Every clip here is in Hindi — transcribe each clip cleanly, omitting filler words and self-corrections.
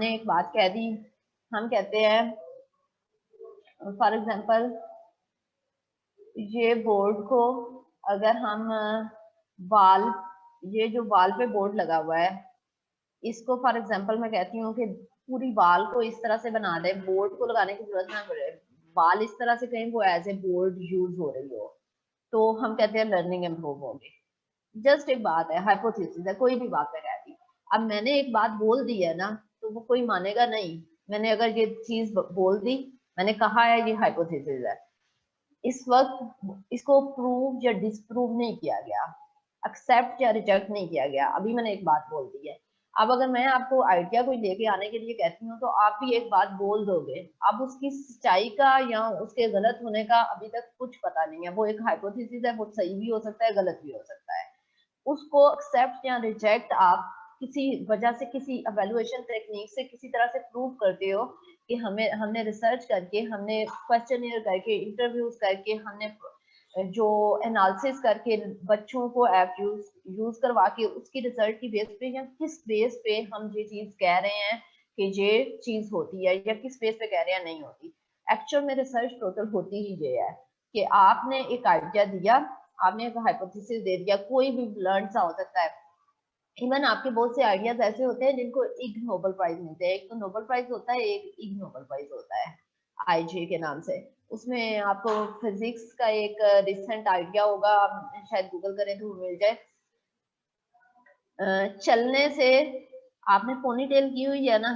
हमने एक बात कह दी, हम कहते हैं फॉर एग्जांपल ये बोर्ड को अगर हम वाल, ये जो वाल पे बोर्ड लगा हुआ है, इसको फॉर एग्जांपल मैं कहती हूँ कि पूरी वाल को इस तरह से बना दे, बोर्ड को लगाने की जरूरत ना पड़े, वाल इस तरह से कहीं वो एज ए बोर्ड यूज हो रही हो, तो हम कहते हैं लर्निंग इम्प्रूव होगी। जस्ट एक बात है, हाइपोथेसिस है, कोई भी बात मैं कहती हूँ। अब मैंने एक बात बोल दी है ना, तो वो कोई मानेगा नहीं। मैंने अगर ये चीज बोल दी, मैंने कहा है ये हाइपोथेसिस है, इस वक्त इसको प्रूव या डिसप्रूव नहीं किया गया, एक्सेप्ट या रिजेक्ट नहीं किया गया, अभी मैंने एक बात बोल दी है। अब अगर मैं आपको आइडिया कोई लेके आने के लिए कहती हूँ तो आप भी एक बात बोल दोगे, अब उसकी सच्चाई का या उसके गलत होने का अभी तक कुछ पता नहीं है, वो एक हाइपोथेसिस है, वो सही भी हो सकता है, गलत भी हो सकता है। उसको एक्सेप्ट या रिजेक्ट आप किसी वजह से, किसी एवेल्युएशन टेक्निक से किसी तरह से प्रूव करते हो कि हमने रिसर्च करके, हमने क्वेश्चनियर करके, इंटरव्यूज करके, हमने जो एनालिसिस करके बच्चों को ऐप यूज करवा के उसकी रिजल्ट की बेस पे या किस बेस पे हम ये चीज कह रहे हैं कि ये चीज होती है, या किस बेस पे कह रहे हैं नहीं होती। एक्चुअल में रिसर्च टोटल होती ही ये है कि आपने एक आइडिया दिया, आपने एक हाइपोथेसिस दे दिया, कोई भी ब्लड सा हो सकता है। इवन आपके बहुत से आइडियाज ऐसे होते हैं जिनको इग नोबेल प्राइज मिलते हैं, एक तो नोबेल प्राइज होता है, एक इग नोबेल प्राइज होता है आईजे के नाम से। उसमें आपको फिजिक्स का एक रिसेंट आइडिया होगा, शायद गूगल करें तो मिल जाए। चलने से, आपने पोनीटेल की हुई है ना,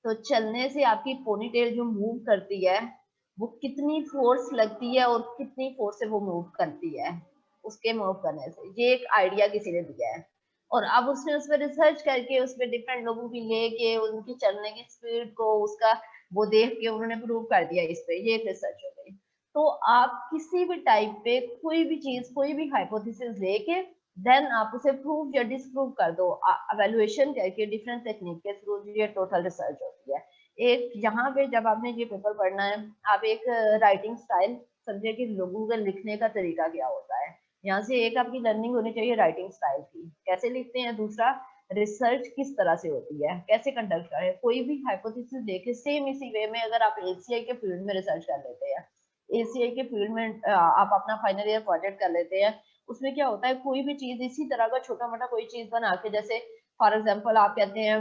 तो चलने से आपकी पोनीटेल जो मूव करती है वो कितनी फोर्स लगती है और कितनी फोर्स से वो मूव करती है, उसके मूव करने से। ये एक आइडिया किसी ने दिया है, और अब उसने उस पर रिसर्च करके उस पर डिफरेंट लोगों की लेके उनकी चलने की स्पीड को उसका वो देख के उन्होंने प्रूव कर दिया इस पे, ये रिसर्च हो गई। तो आप किसी भी टाइप पे कोई भी चीज, कोई भी हाइपोथेसिस लेके देन आप उसे प्रूव या डिसप्रूव कर दो एवेल्युएशन करके डिफरेंट टेक्निक के थ्रू, ये टोटल रिसर्च होती है। एक यहाँ पे जब आपने ये पेपर पढ़ना है, आप एक राइटिंग स्टाइल समझे कि लोगों का लिखने का तरीका क्या होता है, यहाँ से एक आपकी लर्निंग होनी चाहिए राइटिंग स्टाइल की, कैसे लिखते हैं। दूसरा, रिसर्च किस तरह से होती है, कैसे कंडक्ट करें। कोई भी हाइपोथेसिस लेके सेम इसी वे में अगर आप एसीआई के फील्ड में रिसर्च कर लेते हैं, एसीआई के फील्ड में आप अपना फाइनल ईयर प्रोजेक्ट कर लेते हैं, उसमें क्या होता है, कोई भी चीज इसी तरह का छोटा मोटा कोई चीज बना के, जैसे फॉर एग्जांपल आप कहते हैं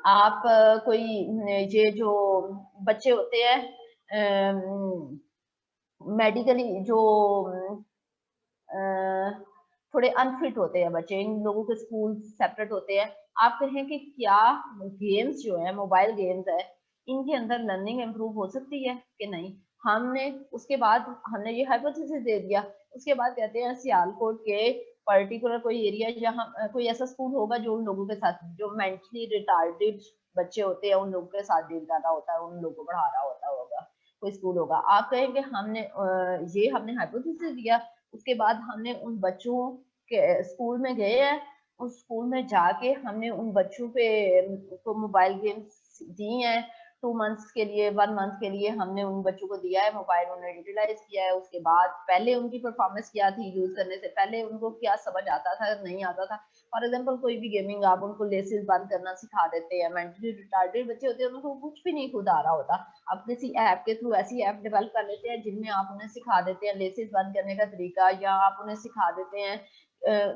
आप कोई ये जो बच्चे होते हैं मेडिकली जो थोड़े अनफिट होते हैं बच्चे, इन लोगों के स्कूल सेपरेट होते हैं, आप कहें कि क्या गेम्स जो है, मोबाइल गेम्स है, इनके अंदर लर्निंग इम्प्रूव हो सकती है कि नहीं। हमने उसके बाद हमने ये हाइपोथेसिस दे दिया, उसके बाद कहते हैं सियालकोट के पर्टिकुलर कोई एरिया जहाँ कोई ऐसा स्कूल होगा जो उन लोगों के साथ, जो मेंटली रिटार्डेड बच्चे होते हैं उन लोगों के साथ डील कर रहा होता है, उन लोगों को पढ़ा रहा होगा कोई स्कूल होगा। आप कहेंगे हमने ये हमने हाइपोथेसिस दिया, उसके बाद हमने उन बच्चों के स्कूल में गए हैं, उस स्कूल में जाके हमने उन बच्चों पे को मोबाइल गेम्स दी हैं 2 मंथ्स के लिए, 1 मंथ के लिए हमने उन बच्चों को दिया है मोबाइल, उन्हें यूटिलाइज किया है। उसके बाद पहले उनकी परफॉर्मेंस क्या थी यूज करने से पहले, उनको क्या समझ आता था नहीं आता था। फॉर एग्जाम्पल कोई भी गेमिंग, आप उनको लेसेस बंद करना सिखा देते हैं, मेंटली रिटार्डेड बच्चे होते हैं उनको कुछ भी नहीं खुद आ रहा होता, आप किसी ऐप के थ्रू ऐसी ऐप डेवलप कर लेते हैं जिनमें आप उन्हें सिखा देते हैं लेसेस बंद करने का तरीका, या आप उन्हें सिखा देते हैं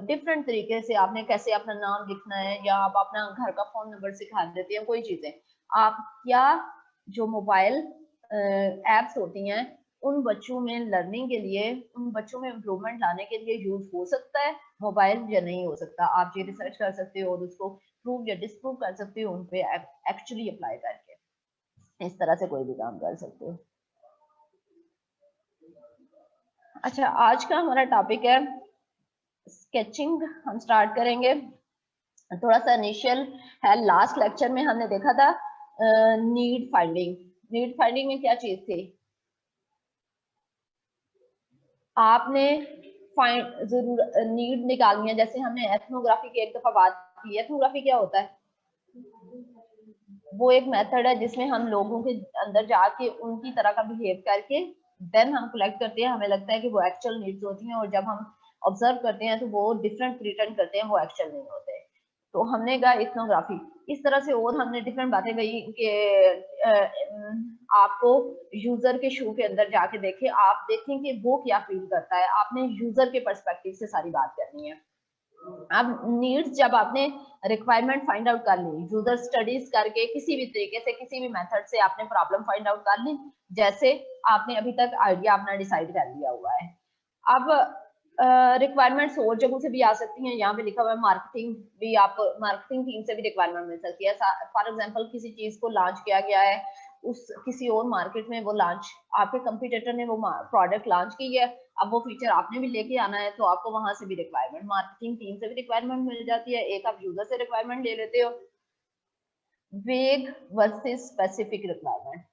डिफरेंट तरीके से आपने कैसे अपना नाम लिखना है, या आप अपना घर का फोन नंबर सिखा देते हैं, कोई चीजें। आप क्या जो मोबाइल एप्स होती हैं उन बच्चों में लर्निंग के लिए, उन बच्चों में इम्प्रूवमेंट लाने के लिए यूज हो सकता है मोबाइल या नहीं हो सकता, आप ये रिसर्च कर सकते हो और उसको प्रूव या डिसप्रूव कर सकते हो उन पे एक्चुअली अप्लाई करके। इस तरह से कोई भी काम कर सकते हो। अच्छा, आज का हमारा टॉपिक है स्केचिंग, हम स्टार्ट करेंगे। थोड़ा सा इनिशियल है, लास्ट लेक्चर में हमने देखा था नीड फाइंडिंग। नीड फाइंडिंग में क्या चीज थी, आपने फाइंड जरूर नीड निकालनी है। जैसे हमने एथनोग्राफी की एक दफा बात की, एथनोग्राफी क्या होता है, वो एक मेथड है जिसमें हम लोगों के अंदर जाके उनकी तरह का बिहेव करके देन हम कलेक्ट करते हैं, हमें लगता है कि वो एक्चुअल नीड्स होती हैं, और जब हम ऑब्जर्व करते हैं तो वो डिफरेंट रिटर्न करते हैं, वो एक्चुअल नहीं होते। तो हमने कहा इथनोग्राफी, इस तरह से और हमने डिफरेंट बातें कही कि आपको यूजर के शू के अंदर जाके देखें, आप देखें कि वो क्या फील करता है, आपने यूजर के पर्सपेक्टिव से सारी बात करनी है। अब नीड्स जब आपने रिक्वायरमेंट फाइंड आउट कर ली, यूजर स्टडीज करके किसी भी तरीके से किसी भी मेथड से आपने प्रॉब्लम फाइंड आउट कर ली, जैसे आपने अभी तक आइडिया अपना डिसाइड कर लिया हुआ है। अब रिक्वायरमेंट्स और जगहों से भी आ सकती हैं, यहाँ पे लिखा हुआ है मार्केटिंग भी, आप मार्केटिंग टीम से भी रिक्वायरमेंट मिल सकती है। फॉर एग्जांपल किसी चीज को लॉन्च किया गया है, उस किसी और मार्केट में वो लॉन्च, आपके कंपटीटर ने वो प्रोडक्ट लॉन्च की है, अब वो फीचर आपने भी लेके आना है, तो आपको वहां से भी रिक्वायरमेंट, मार्केटिंग टीम से भी रिक्वायरमेंट मिल जाती है। एक आप यूजर से रिक्वायरमेंट ले लेते हो। वेग वर्सेस स्पेसिफिक रिक्वायरमेंट,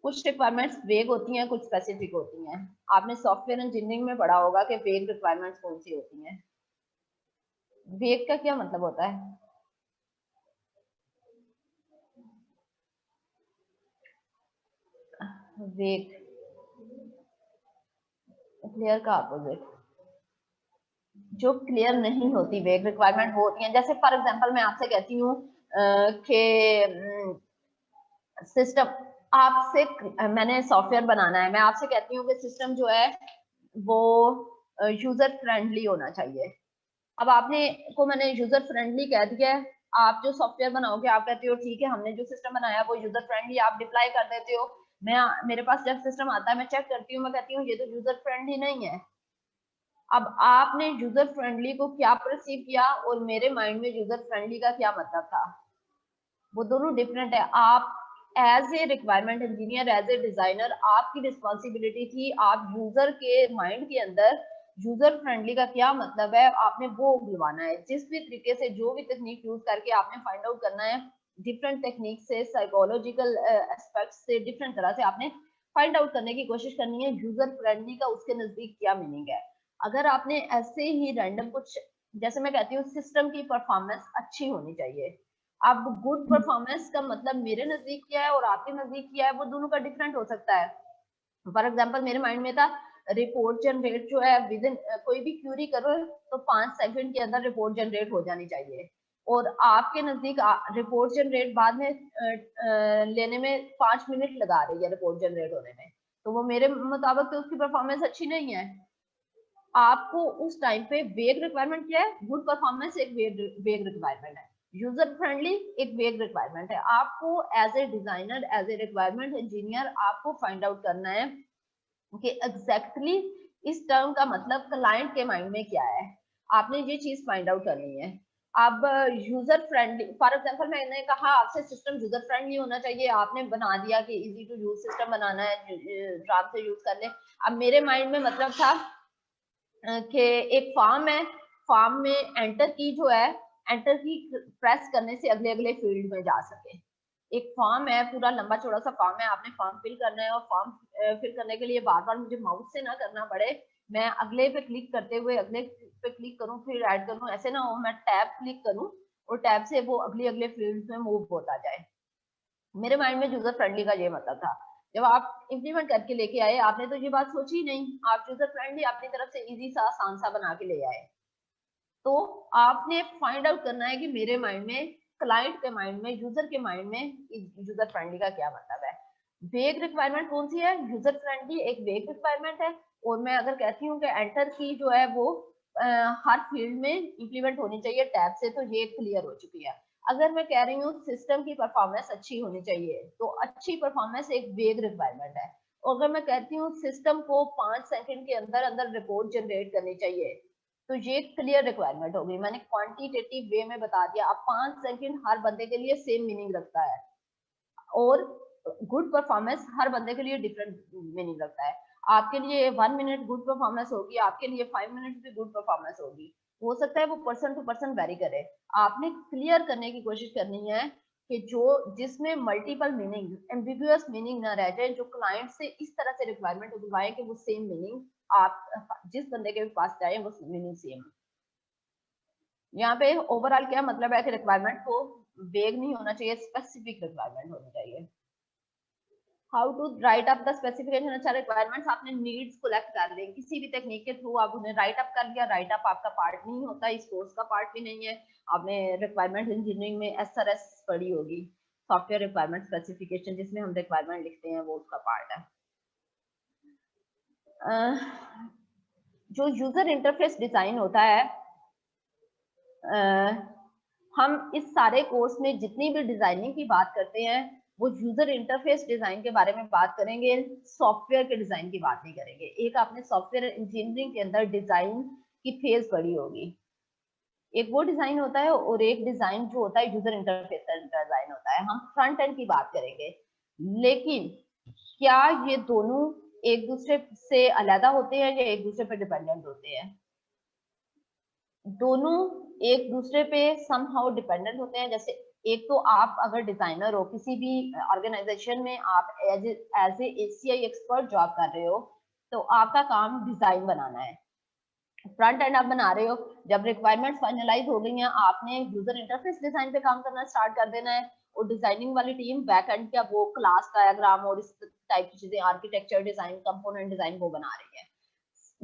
कुछ रिक्वायरमेंट्स वेग होती हैं, कुछ स्पेसिफिक होती हैं। आपने सॉफ्टवेयर इंजीनियरिंग में पढ़ा होगा कि वेग रिक्वायरमेंट्स कौन सी होती हैं। वेग का क्या मतलब होता है? वेग क्लियर का अपोजिट, जो क्लियर नहीं होती वेग रिक्वायरमेंट वो होती हैं। जैसे फॉर एग्जांपल मैं आपसे कहती हूँ कि सिस्टम आपसे, मैंने सॉफ्टवेयर बनाना है, मैं आपसे कहती हूँ कि सिस्टम जो है वो यूजर फ्रेंडली होना चाहिए। अब आपने को मैंने यूजर फ्रेंडली कह दिया है, आप जो सॉफ्टवेयर बनाओगे आप कहते हो ठीक है हमने जो सिस्टम बनाया वो यूजर फ्रेंडली, आप डिप्लाई कर देते हो। मैं मेरे पास जब सिस्टम आता है मैं चेक करती हूँ, मैं कहती हूँ ये तो यूजर फ्रेंडली नहीं है। अब आपने यूजर फ्रेंडली को क्या परसीव किया और मेरे माइंड में यूजर फ्रेंडली का क्या मतलब था, वो दोनों डिफरेंट है। आप as a requirement engineer, as a designer, आपकी रिस्पॉन्सिबिलिटी थी आप यूजर के माइंड के अंदर यूजर फ्रेंडली का क्या मतलब है आपने वो उगलवाना है। जिस भी तरीके से जो भी तकनीक यूज करके आपने फाइंड आउट करना है, डिफरेंट टेक्निक से, साइकोलॉजिकल एस्पेक्ट से, डिफरेंट तरह से आपने फाइंड आउट करने की कोशिश करनी है यूजर फ्रेंडली का उसके नजदीक क्या मीनिंग है। अगर आपने ऐसे ही रैंडम कुछ, जैसे मैं कहती हूँ सिस्टम की परफॉर्मेंस अच्छी होनी चाहिए। अब गुड परफॉर्मेंस का मतलब मेरे नजदीक क्या है और आपके नजदीक क्या है, वो दोनों का डिफरेंट हो सकता है। फॉर एग्जाम्पल मेरे माइंड में था रिपोर्ट जनरेट जो है विद इन, कोई भी क्यूरी करो तो 5 सेकंड के अंदर रिपोर्ट जनरेट हो जानी चाहिए, और आपके नजदीक रिपोर्ट जनरेट बाद में लेने में 5 मिनट लगा रही है रिपोर्ट जनरेट होने में, तो वो मेरे मुताबिक तो उसकी परफॉर्मेंस अच्छी नहीं है। आपको उस टाइम पे वेग रिक्वायरमेंट क्या है, गुड परफॉर्मेंस एक वेग रिक्वायरमेंट है, यूजर फ्रेंडली एक वेग रिक्वायरमेंट है। आपको as a designer, as a requirement engineer आपको फाइंड आउट करना है कि एग्जैक्टली इस टर्म का मतलब क्लाइंट के माइंड में क्या है, आपने ये चीज फाइंड आउट करनी है। अब यूजर फ्रेंडली, फॉर एग्जांपल मैंने कहा आपसे सिस्टम यूजर फ्रेंडली होना चाहिए, आपने बना दिया कि इजी टू यूज सिस्टम बनाना है, आराम से यूज कर ले। अब मेरे माइंड में मतलब था कि एक फॉर्म है, फॉर्म में एंटर की जो है, एंटर की प्रेस करने से अगले अगले फील्ड में जा सके। एक फॉर्म है, पूरा लंबा चौड़ा सा फॉर्म है, आपने फॉर्म फिल करना है, और फॉर्म फिल करने के लिए बार बार मुझे माउस से ना करना पड़े, मैं अगले पे क्लिक करते हुए अगले पे क्लिक करूं फिर ऐड करूं, ऐसे ना हो मैं टैब क्लिक करूं और टैब से वो अगले अगले फील्ड में मूव होता जाए। मेरे माइंड में यूजर फ्रेंडली का ये मतलब था। जब आप इम्प्लीमेंट करके लेके आए आपने तो ये बात सोची ही नहीं, आप यूजर फ्रेंडली अपनी तरफ से इजी सा आसान सा बना के ले आए। तो आपने फाइंड आउट करना है कि मेरे माइंड में, क्लाइंट के माइंड में, यूजर के माइंड में यूजर फ्रेंडली का क्या मतलब है। वेग रिक्वायरमेंट कौन सी है, यूजर फ्रेंडली एक वेग रिक्वायरमेंट है। और मैं अगर कहती हूँ कि एंटर की जो है वो हर फील्ड में इंप्लीमेंट होनी चाहिए टैब से, तो ये क्लियर हो चुकी है। अगर मैं कह रही हूँ सिस्टम की परफॉर्मेंस अच्छी होनी चाहिए, तो अच्छी परफॉर्मेंस एक वेग रिक्वायरमेंट है। और अगर मैं कहती हूँ सिस्टम को 5 सेकंड के अंदर अंदर रिपोर्ट जनरेट करनी चाहिए, तो ये क्लियर रिक्वायरमेंट होगी। मैंने क्वांटिटेटिव वे में बता दिया। अब 5 सेकंड हर बंदे के लिए सेम मीनिंग रखता है, और गुड परफॉर्मेंस हर बंदे के लिए डिफरेंट मीनिंग रखता है। आपके लिए 1 मिनट गुड परफॉर्मेंस होगी, आपके लिए 5 मिनट भी गुड परफॉर्मेंस होगी, हो सकता है वो पर्सन टू पर्सन वेरी करे। आपने क्लियर करने की कोशिश करनी है कि जो जिसमें मल्टीपल मीनिंग, एम्बिगुअस मीनिंग ना रह जाए, जो क्लाइंट से इस तरह से रिक्वायरमेंट उठवाए कि वो सेम मीनिंग आप जिस बंदे के पास जाए वो मीनिंग सेम। यहाँ पे ओवरऑल क्या मतलब है कि रिक्वायरमेंट को वेग नहीं होना चाहिए, स्पेसिफिक रिक्वायरमेंट होनी चाहिए। How to write up the specification. अच्छा, रिक्वायरमेंट्स आपने नीड्स कलेक्ट कर ली किसी भी टेक्निक के थ्रू, आप उन्हें राइट अप कर लिया। राइट अप आपका पार्ट नहीं होता, इस कोर्स का पार्ट भी नहीं है। आपने रिक्वायरमेंट इंजीनियरिंग में SRS पढ़ी होगी, सॉफ्टवेयर रिक्वायरमेंट स्पेसिफिकेशन, जिसमें हम रिक्वायरमेंट लिखते हैं, वो उसका पार्ट है। जो यूजर इंटरफेस डिजाइन होता है, हम इस सारे कोर्स में जितनी भी डिजाइनिंग की बात करते हैं वो यूजर इंटरफेस डिजाइन के बारे में बात करेंगे, सॉफ्टवेयर के डिजाइन की बात नहीं करेंगे। एक आपने सॉफ्टवेयर इंजीनियरिंग के अंदर डिजाइन की फेज पढ़ी होगी, एक वो डिजाइन होता है और एक डिजाइन जो होता है यूजर इंटरफेस डिजाइन होता है। हम फ्रंट एंड की बात करेंगे, लेकिन क्या ये दोनों एक दूसरे से अलग होते हैं या एक दूसरे पर डिपेंडेंट होते हैं? दोनों एक दूसरे पे समहाउ डिपेंडेंट होते हैं। जैसे एक तो आप अगर डिजाइनर हो किसी भी ऑर्गेनाइजेशन में, आप as a ACI expert job कर रहे हो, तो आपका काम डिजाइन बनाना है, फ्रंट एंड आप बना रहे हो। जब रिक्वायरमेंट्स फाइनलाइज हो गई हैं, आपने यूजर इंटरफेस डिजाइन पे काम करना स्टार्ट कर देना है, और डिजाइनिंग वाली टीम बैक एंड का वो क्लास डायग्राम और इस टाइप की चीजें, आर्किटेक्चर डिजाइन, कंपोनेंट डिजाइन वो बना रही है।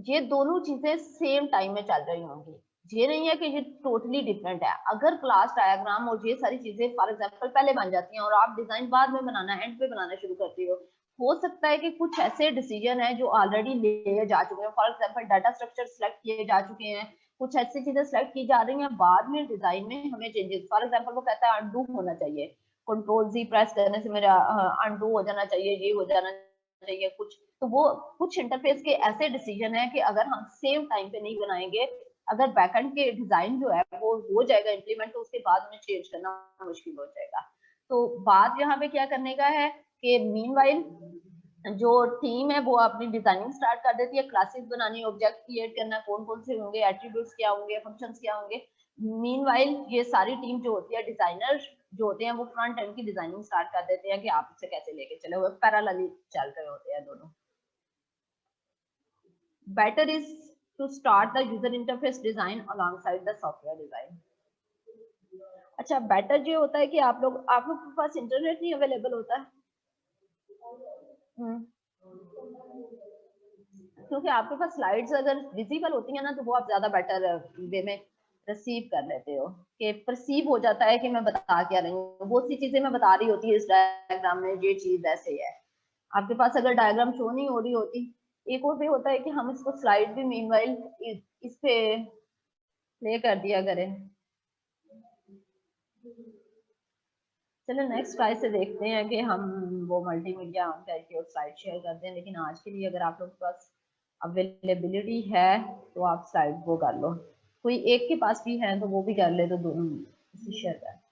ये दोनों चीजें सेम टाइम में चल रही होंगी, ये नहीं है कि ये टोटली डिफरेंट है। अगर क्लास डायग्राम और ये सारी चीजें फॉर एग्जांपल पहले बन जाती हैं और आप डिजाइन बाद में बनाना, एंड पे बनाना शुरू करती हो सकता है कि कुछ ऐसे डिसीजन है जो ऑलरेडी लिए जा चुके हैं। For example data structure select किए जा चुके हैं, कुछ ऐसी चीजें सिलेक्ट की जा रही हैं, बाद में डिजाइन में हमें चेंजेस, फॉर एग्जांपल वो कहता है अनडू होना चाहिए, Ctrl+Z प्रेस करने से मेरा अनडू हो जाना चाहिए, ये हो जाना चाहिए कुछ। तो वो कुछ इंटरफेस के ऐसे डिसीजन है कि अगर हम सेम टाइम पे नहीं बनाएंगे, अगर बैकएंड के डिजाइन जो है वो हो जाएगा इम्प्लीमेंट, तो उसके बाद में चेंज करना मुश्किल हो जाएगा। तो बात यहाँ पे क्या करने का है कि मीनवाइल जो टीम है वो अपनी डिजाइनिंग स्टार्ट कर देती है, क्लासेस बनानी, ऑब्जेक्ट क्रिएट करना, कौन कौन से होंगे, एट्रीब्यूट्स क्या होंगे, फंक्शंस क्या होंगे। मीनवाइल ये सारी टीम जो होती है, डिजाइनर जो होते हैं, वो फ्रंट एंड की डिजाइनिंग स्टार्ट कर देते हैं कि आप इसे कैसे लेके चले, वो पैरेलली चल रहे होते हैं दोनों। Better is to start the user interface design alongside the software design. अच्छा, बेटर ये होता है कि आप लोग के पास इंटरनेट नहीं अवेलेबल होता है, क्योंकि आपके पास स्लाइड्स अगर विजिबल होती है ना, तो वो आप ज्यादा बेटर वे में रिसीव कर लेते हो, कि परसीव हो जाता है कि मैं बता क्या रही हूँ। बहुत सी चीजें मैं बता रही होती है इस डायग्राम में, ये चीज ऐसे है। आपके पास अगर डायग्राम शो नहीं हो रही होती, एक और भी होता है कि हम इसको स्लाइड भी मीनवाइल इस पे प्ले कर दिया करें। चलो नेक्स्ट ट्राई से देखते हैं कि हम वो मल्टीमीडिया ऑन करके और स्लाइड शेयर करते हैं। लेकिन आज के लिए अगर आप लोग के पास अवेलेबिलिटी है तो आप स्लाइड वो कर लो, कोई एक के पास भी है तो वो भी कर ले, तो दोनों शेयर कर।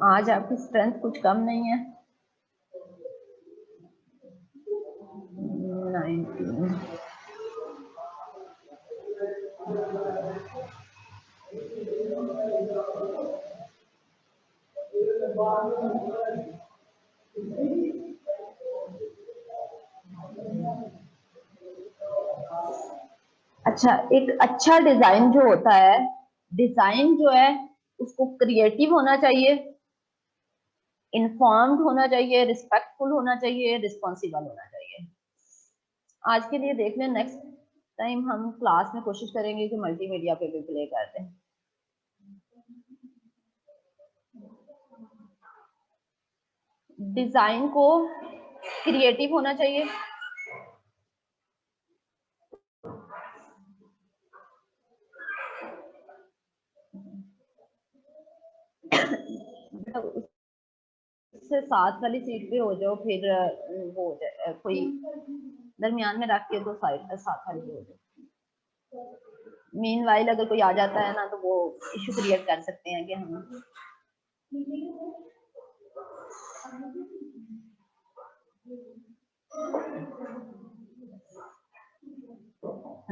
आज आपकी स्ट्रेंथ कुछ कम नहीं है। 19 अच्छा, एक अच्छा डिजाइन जो होता है, डिजाइन जो है उसको क्रिएटिव होना चाहिए, इन्फॉर्म्ड होना चाहिए, रिस्पेक्टफुल होना चाहिए, रिस्पॉन्सिबल होना चाहिए। आज के लिए देख लें, नेक्स्ट टाइम हम क्लास में कोशिश करेंगे कि मल्टीमीडिया पे भी प्ले करते हैं। डिजाइन को क्रिएटिव होना चाहिए, उससे साथ वाली सीट पे हो जाओ, फिर वो हो जाए, कोई दरमियान में रख के तो साथ वाली हो जाए। मीनवाइल अगर कोई आ जाता है ना, तो वो इशू क्रिएट कर सकते हैं कि हम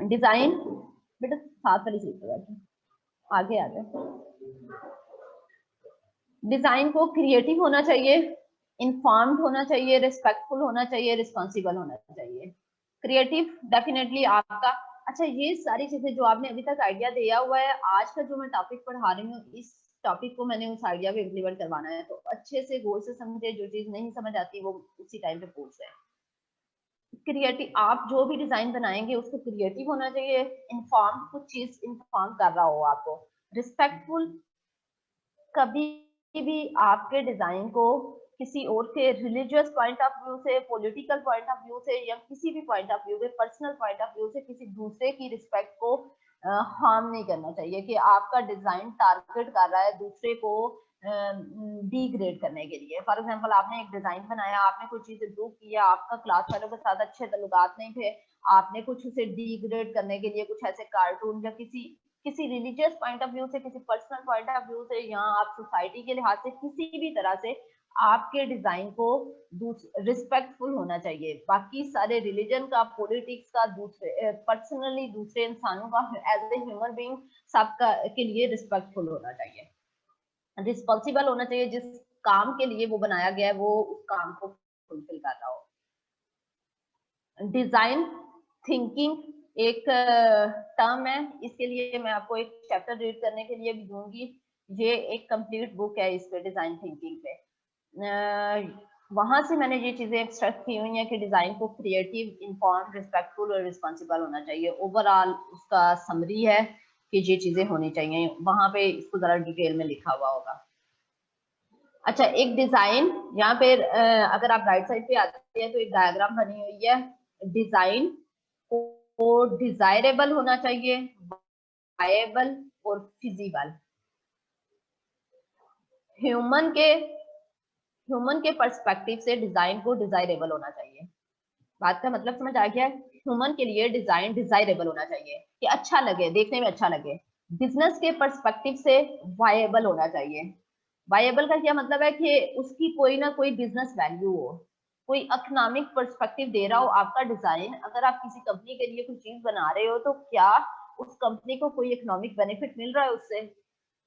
डिजाइन, बेटा साथ वाली सीट पे बैठो, आगे आ जाए। डिजाइन को क्रिएटिव होना चाहिए, इन्फॉर्म्ड होना चाहिए, रिस्पेक्टफुल होना चाहिए, रिस्पॉन्सिबल होना चाहिए। क्रिएटिव डेफिनेटली आपका अच्छा, ये सारी चीजें जो आपने अभी तक आइडिया दिया हुआ है, आज का जो मैं टॉपिक पढ़ा रही हूँ, इस टॉपिक को मैंने उस आइडिया पे इम्प्लीमेंट करवाना है, तो अच्छे से गौर से समझे, जो चीज नहीं समझ आती वो उसी टाइम पे पूछ रहे हैं। क्रिएटिव, आप जो भी डिजाइन बनाएंगे उसको क्रिएटिव होना चाहिए, इन्फॉर्म, कुछ चीज इन्फॉर्म कर रहा हो आपको, रिस्पेक्टफुल, कभी भी आपके डिजाइन को किसी और के रिलीजियस पॉइंट ऑफ व्यू से, पॉलिटिकल पॉइंट ऑफ व्यू से, या किसी भी पॉइंट ऑफ व्यू से, पर्सनल पॉइंट ऑफ व्यू से किसी दूसरे की रिस्पेक्ट को हार्म नहीं करना चाहिए, कि आपका डिजाइन टारगेट कर रहा है दूसरे को डिग्रेड करने के लिए। फॉर एग्जांपल, आपने एक डिजाइन बनाया, आपने कोई चीज इम्प्रूव किया, आपका क्लास वालों के साथ अच्छे ताल्लुकात नहीं थे, आपने कुछ उसे डिग्रेड करने के लिए कुछ ऐसे कार्टून या किसी रिलीजियस पॉइंट ऑफ व्यू से, किसी पर्सनल पॉइंट ऑफ व्यू से, या आप सोसाइटी के लिहाज से किसी भी तरह से आपके डिजाइन को रिस्पेक्टफुल होना चाहिए, बाकी सारे रिलीजन का, पॉलिटिक्स का, दूसरे पर्सनली दूसरे इंसानों का, एज ए ह्यूमन बीइंग सबका के लिए रिस्पेक्टफुल होना चाहिए, रिस्पॉन्सिबल होना चाहिए, जिस काम के लिए वो बनाया गया है वो उस काम को फुलफिल कर रहा हो। डिजाइन थिंकिंग एक टर्म है, इसके लिए मैं आपको एक चैप्टर रीड करने के लिए भी दूंगी, ये एक कंप्लीट बुक है इस पे, डिजाइन थिंकिंग पे। वहां से मैंने ये चीजें एक्सट्रैक्ट की हुई हैं कि डिजाइन को क्रिएटिव, इन्फॉर्म, रिस्पेक्टफुल और रिस्पॉन्सिबल होना चाहिए। ओवरऑल उसका समरी है कि ये चीजें होनी चाहिए, वहां पे इसको जरा डिटेल में लिखा हुआ होगा। अच्छा, एक डिजाइन यहाँ पे अगर आप राइट साइड पे आते हैं तो एक डायग्राम बनी हुई है। डिजाइन को डिजायरेबल होना चाहिए, वायबल और फिजिबल। ह्यूमन के पर्सपेक्टिव से डिजाइन को डिजायरेबल होना चाहिए। बात का मतलब समझ आ गया? ह्यूमन के लिए डिजाइन डिजायरेबल होना चाहिए, कि अच्छा लगे, देखने में अच्छा लगे। बिजनेस के पर्सपेक्टिव से वायबल होना चाहिए। वायबल का क्या मतलब है? कि उसकी कोई ना कोई बिजनेस वैल्यू हो, कोई इकोनॉमिक पर्सपेक्टिव दे रहा हो आपका डिजाइन। अगर आप किसी कंपनी के लिए कोई चीज बना रहे हो तो क्या उस कंपनी को कोई इकोनॉमिक बेनिफिट मिल रहा है उससे?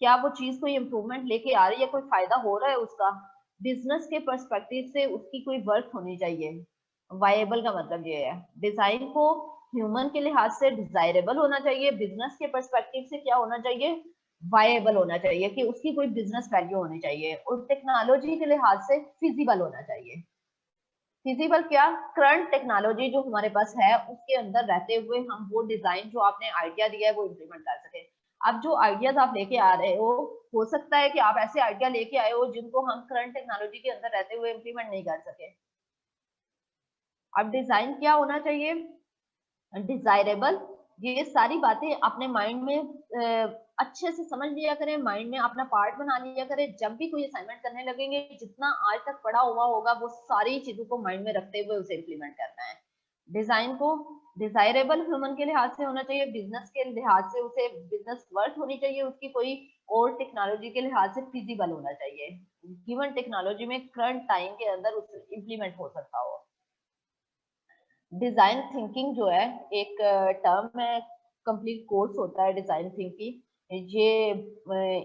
क्या वो चीज कोई इंप्रूवमेंट लेके आ रही है, कोई फायदा हो रहा है उसका? बिजनेस के पर्सपेक्टिव से उसकी कोई वर्थ होनी चाहिए। वायबल का मतलब ये है। डिजाइन को ह्यूमन के लिहाज से डिजायरेबल होना चाहिए, बिजनेस के पर्सपेक्टिव से क्या होना चाहिए? वायबल होना चाहिए, कि उसकी कोई बिजनेस वैल्यू होनी चाहिए। और टेक्नोलॉजी के लिहाज से फिजिबल होना चाहिए। फिजिबल क्या? करंट टेक्नोलॉजी जो हमारे पास है उसके अंदर रहते हुए हम वो डिजाइन जो आपने आइडिया दिया है वो इम्प्लीमेंट कर सके। अब जो आइडियाज आप लेके आ रहे हो सकता है कि आप ऐसे आइडिया लेके आए हो जिनको हम करंट टेक्नोलॉजी के अंदर रहते हुए इम्प्लीमेंट नहीं कर सके। अब डिजाइन क्या होना चाहिए? डिजायरेबल। ये सारी बातें अपने माइंड में अच्छे से समझ लिया करें, माइंड में अपना पार्ट बना लिया करें। जब भी कोई असाइनमेंट करने लगेंगे, जितना आज तक पढ़ा हुआ होगा वो सारी चीजों को माइंड में रखते हुए उसे इम्प्लीमेंट करना है। डिजाइन को डिजायरेबल ह्यूमन के लिहाज से होना चाहिए, बिजनेस के लिहाज से उसे बिजनेस वर्थ होनी चाहिए उसकी कोई, और टेक्नोलॉजी के लिहाज से फिजिबल होना चाहिए, गिवन टेक्नोलॉजी में करंट टाइम के अंदर उसे इम्प्लीमेंट हो सकता हो। डिजाइन थिंकिंग जो है एक टर्म है, कंप्लीट कोर्स होता है डिजाइन थिंकिंग। ये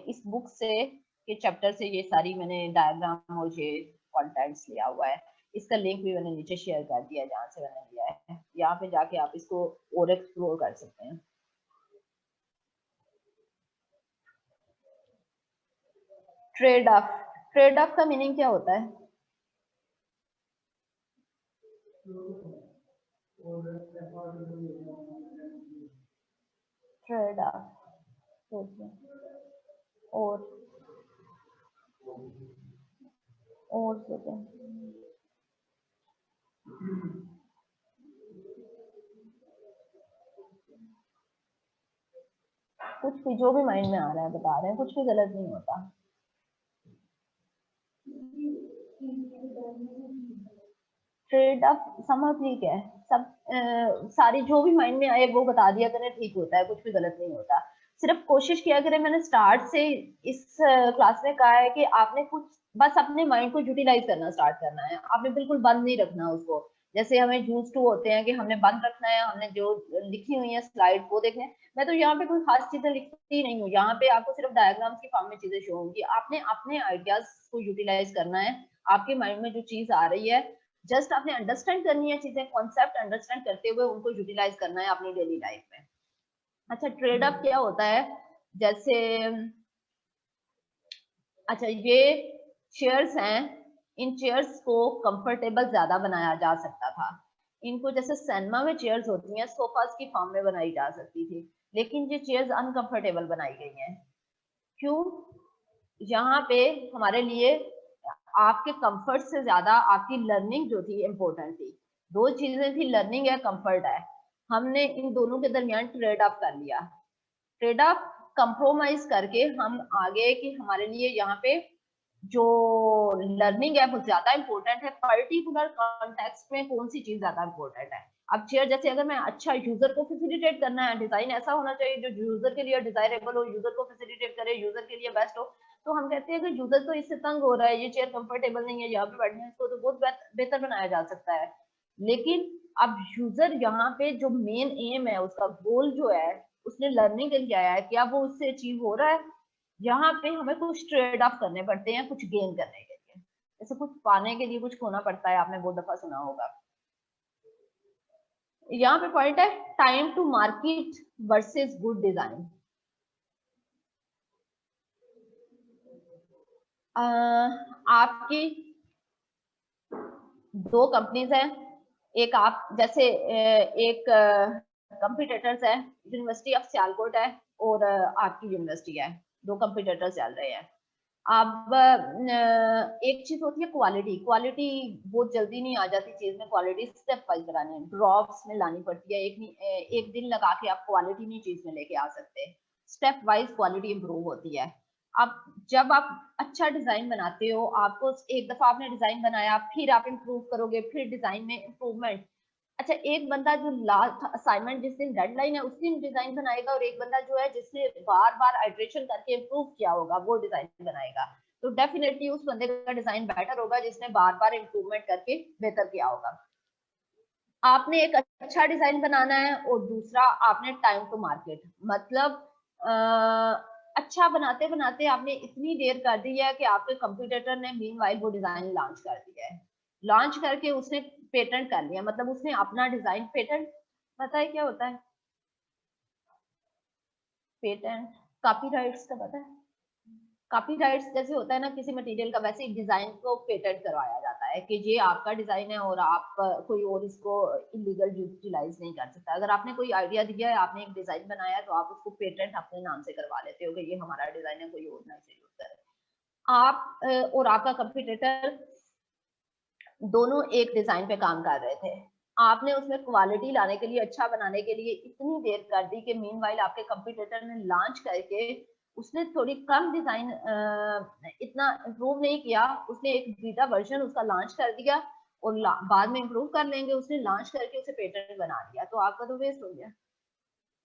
इस बुक से के चैप्टर से ये सारी मैंने डायग्राम और ये कॉन्टेंट्स लिया हुआ है। इसका लिंक भी मैंने नीचे शेयर कर दिया है जहाँ से मैंने लिया है, यहाँ पे जाके आप इसको और एक्सप्लोर कर सकते हैं। ट्रेड ऑफ, ट्रेड ऑफ का मीनिंग क्या होता है? ट्रेड ऑफ, और सेकेंड, कुछ भी जो भी माइंड में आ रहा है बता रहे हैं, कुछ भी गलत नहीं होता। ट्रेड ऑफ समझ ठीक है, सब सारी जो भी माइंड में आए वो बता दिया करें, ठीक होता है, कुछ भी गलत नहीं होता। सिर्फ कोशिश किया करें, मैंने स्टार्ट से इस क्लास में कहा है कि आपने कुछ बस अपने माइंड को यूटिलाइज करना स्टार्ट करना है, आपने बिल्कुल बंद नहीं रखना उसको। जैसे हमें यूज टू होते हैं कि हमने बंद रखना है, हमने जो लिखी हुई है स्लाइड वो देखने। मैं तो यहाँ पे कोई खास चीजें लिखती नहीं हूँ, यहाँ पे आपको सिर्फ डायग्राम्स की फॉर्म में चीजें शो होंगी, आपने अपने आइडियाज को यूटिलाइज करना है। आपके माइंड में जो चीज आ रही है जस्ट आपने अंडरस्टैंड करनी है, चीजें कॉन्सेप्ट अंडरस्टैंड करते हुए उनको यूटिलाइज करना है अपनी डेली लाइफ में। अच्छा, ट्रेड ऑफ क्या होता है? जैसे अच्छा, ये चेयर्स हैं, इन चेयर्स को कंफर्टेबल ज्यादा बनाया जा सकता था। इनको जैसे सिनेमा में चेयर्स होती हैं, सोफास की फॉर्म में बनाई जा सकती थी, लेकिन ये चेयर्स अनकंफर्टेबल बनाई गई हैं। क्यों? यहाँ पे हमारे लिए आपके कंफर्ट से ज्यादा आपकी लर्निंग जो थी इम्पोर्टेंट थी। दो चीजें थी, लर्निंग है, कंफर्ट है। हमने इन दोनों के दरमियान ट्रेड ऑफ कर लिया। ट्रेड ऑफ कंप्रोमाइज करके हम आगे कि हमारे लिए यहाँ पे जो लर्निंग है वो ज्यादा इंपॉर्टेंट है। पर्टिकुलर कॉन्टेक्स्ट में कौन सी चीज ज्यादा इंपॉर्टेंट है? अब चेयर जैसे अगर मैं अच्छा यूजर को फैसिलिटेट करना है, डिजाइन ऐसा होना चाहिए जो यूजर के लिए डिजायरेबल हो, यूजर को फैसिलिटेट करे, यूजर के लिए बेस्ट हो, तो हम कहते हैं कि यूजर तो इससे तंग हो रहा है, ये चेयर कंफर्टेबल नहीं है, यहाँ पे बैठना है, इसको तो बहुत बेहतर बनाया जा सकता है। लेकिन अब यूजर यहाँ पे जो मेन एम है, उसका गोल जो है, उसने लर्निंग के लिए आया है, क्या वो उससे अचीव हो रहा है? यहाँ पे हमें कुछ ट्रेड ऑफ करने पड़ते हैं कुछ गेन करने के लिए। जैसे कुछ पाने के लिए कुछ खोना पड़ता है, आपने बहुत दफा सुना होगा। यहाँ पे पॉइंट है time to market versus good design. आपकी दो कंपनीज हैं, एक आप जैसे एक कंपटीटर्स है, यूनिवर्सिटी ऑफ सियालकोट है और आपकी यूनिवर्सिटी है, दो कंपटीटर्स चल रहे हैं। अब एक चीज होती है क्वालिटी। क्वालिटी बहुत जल्दी नहीं आ जाती चीज में, क्वालिटी स्टेप वाइज करानी है, ड्रॉप्स में लानी पड़ती है। एक दिन लगा के आप क्वालिटी नहीं चीज में लेके आ सकते, स्टेप वाइज क्वालिटी इंप्रूव होती है। अब जब आप अच्छा डिजाइन बनाते हो, आपको एक दफा आपने डिजाइन बनाया, फिर आप इंप्रूव करोगे, फिर डिजाइन में इंप्रूवमेंट। अच्छा, एक बंदा जो लास्ट असाइनमेंट जिस दिन डेडलाइन है उस दिन डिजाइन बनाएगा, और एक बंदा जो है जिसने बार बार आइट्रेशन करके इंप्रूव किया होगा वो डिजाइन बनाएगा। तो डेफिनेटली उस बंदे का डिजाइन बेटर होगा जिसने बार बार इंप्रूवमेंट करके बेहतर किया होगा। आपने एक अच्छा डिजाइन बनाना है और दूसरा आपने टाइम टू मार्केट, मतलब अच्छा बनाते बनाते आपने इतनी देर कर दी है कि आपके कंप्यूटर ने मीनवाइल वो डिजाइन लॉन्च कर दिया है। लॉन्च करके उसने पेटेंट कर लिया, मतलब उसने अपना डिजाइन पेटेंट, पता है क्या होता है पेटेंट? कॉपीराइट्स का पता है? कॉपीराइट्स जैसे होता है ना किसी मटेरियल का, वैसे एक डिजाइन को पेटेंट करवाया जाता है कि ये आपका डिजाइन है और आप कोई और इसको इलीगल यूटिलाइज नहीं कर सकता। अगर आपने कोई आइडिया दिया है, आपने एक डिजाइन बनाया है, तो आप उसको पेटेंट अपने नाम से करवा लेते हो कि ये हमारा डिजाइन है, कोई और ना इसे यूज करे। आप और आपका कंपटीटर दोनों एक डिजाइन पे काम कर रहे थे। आपने उसमें क्वालिटी लाने के लिए, अच्छा बनाने के लिए इतनी देर कर दी कि मीनवाइल आपके कंपटीटर ने लॉन्च करके उसने थोड़ी कम डिजाइन इतना इम्प्रूव नहीं किया, उसने एक बीटा वर्जन उसका लॉन्च कर दिया और बाद में इम्प्रूव कर लेंगे, उसने लॉन्च करके उसे पेटेंट बना दिया, तो आपका तो वेस्ट हो गया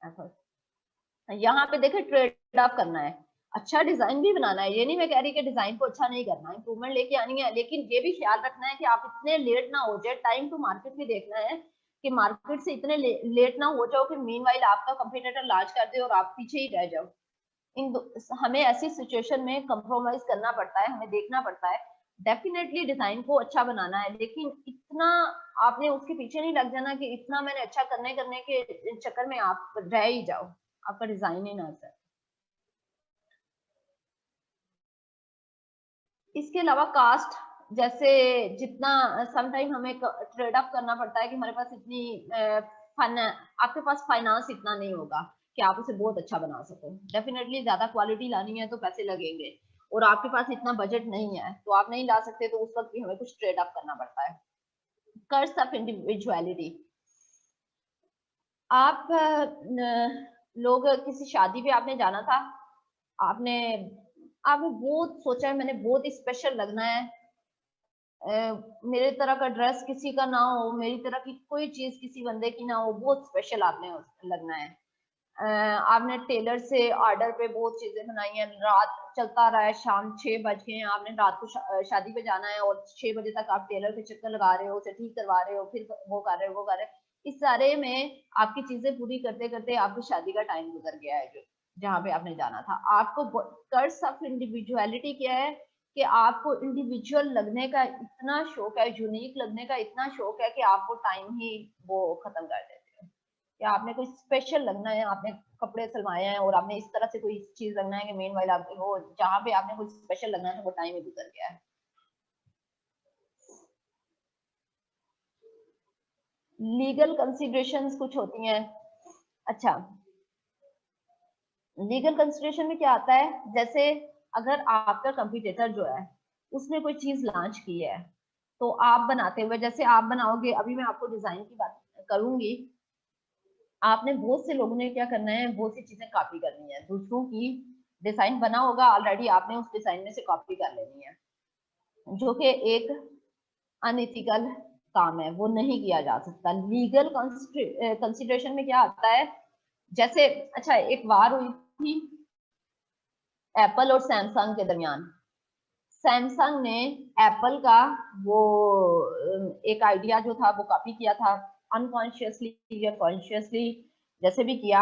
एफर्ट। यहाँ पे देखे ट्रेड ऑफ करना है, अच्छा डिजाइन भी बनाना है, ये नहीं मैं कह रही कि डिजाइन को अच्छा नहीं करना, इंप्रूवमेंट लेके आनी है, लेकिन ये भी ख्याल रखना है कि आप इतने लेट ना हो जाए। टाइम टू मार्केट भी देखना है कि मार्केट से इतने लेट ना हो जाओ कि मीनवाइल आपका कंपटीटर लॉन्च कर दे और आप पीछे ही रह जाओ। हमें ऐसी सिचुएशन में कंप्रोमाइज करना पड़ता है, हमें देखना पड़ता है। डेफिनेटली डिजाइन को अच्छा बनाना है, लेकिन इतना आपने उसके पीछे नहीं लग जाना कि इतना मैंने अच्छा करने करने के चक्कर में आप रह ही जाओ, आपका डिजाइन ही ना सर। इसके अलावा कास्ट, जैसे जितना समटाइम हमें ट्रेड ऑफ करना पड़ता है कि हमारे पास इतनी आपके पास फाइनेंस इतना नहीं होगा कि आप उसे बहुत अच्छा बना सको। डेफिनेटली ज्यादा क्वालिटी लानी है तो पैसे लगेंगे, और आपके पास इतना बजट नहीं है तो आप नहीं ला सकते, तो उस वक्त भी हमें कुछ ट्रेड ऑफ करना पड़ता है। Curse of individuality. आप लोग किसी शादी पे आपने जाना था, आपने आपने बहुत सोचा है मैंने बहुत स्पेशल लगना है, मेरे तरह का ड्रेस किसी का ना हो, मेरी तरह की कोई चीज किसी बंदे की ना हो, बहुत स्पेशल आपने लगना है। आपने टेलर से ऑर्डर पे बहुत चीजें बनाई हैं, रात चलता रहा है, शाम 6 बज गए हैं, आपने रात को शादी पे जाना है और 6 बजे तक आप टेलर के चक्कर लगा रहे हो, उसे ठीक करवा रहे हो, फिर वो कर रहे हो वो कर रहे हो। इस सारे में आपकी चीजें पूरी करते करते आपकी शादी का टाइम गुजर गया है, जो जहाँ पे आपने जाना था। आपको कर्स ऑफ इंडिविजुअलिटी क्या है कि आपको इंडिविजुअल लगने का इतना शौक है, यूनिक लगने का इतना शौक है कि आप वो टाइम ही वो खत्म कर देते हो। कि आपने कोई स्पेशल लगना है, आपने कपड़े सिलवाए हैं और आपने इस तरह से कोई चीज लगना है कि मेन वाइल आपके वो जहाँ पे आपने कोई स्पेशल लगना है तो वो टाइम ही गुजर गया है। लीगल कंसिडरेशंस कुछ होती हैं। अच्छा, लीगल कंसिडरेशन में क्या आता है, जैसे अगर आपका कंपटीटर जो है उसने कोई चीज लॉन्च की है तो आप बनाते हुए, जैसे आप बनाओगे, अभी मैं आपको डिजाइन की बात करूंगी, आपने बहुत से लोगों ने क्या करना है, बहुत सी चीजें कॉपी करनी है, दूसरों की डिजाइन बना होगा ऑलरेडी, आपने उस डिजाइन में से कॉपी कर लेनी है, जो कि एक अनइथिकल काम है, वो नहीं किया जा सकता। लीगल कंसिडरेशन में क्या आता है, जैसे अच्छा एक वार हुई थी एप्पल और सैमसंग के दरमियान। सैमसंग ने एप्पल का वो एक आइडिया जो था वो कॉपी किया था, अनकॉन्शियसली या कॉन्शियसली, जैसे भी किया।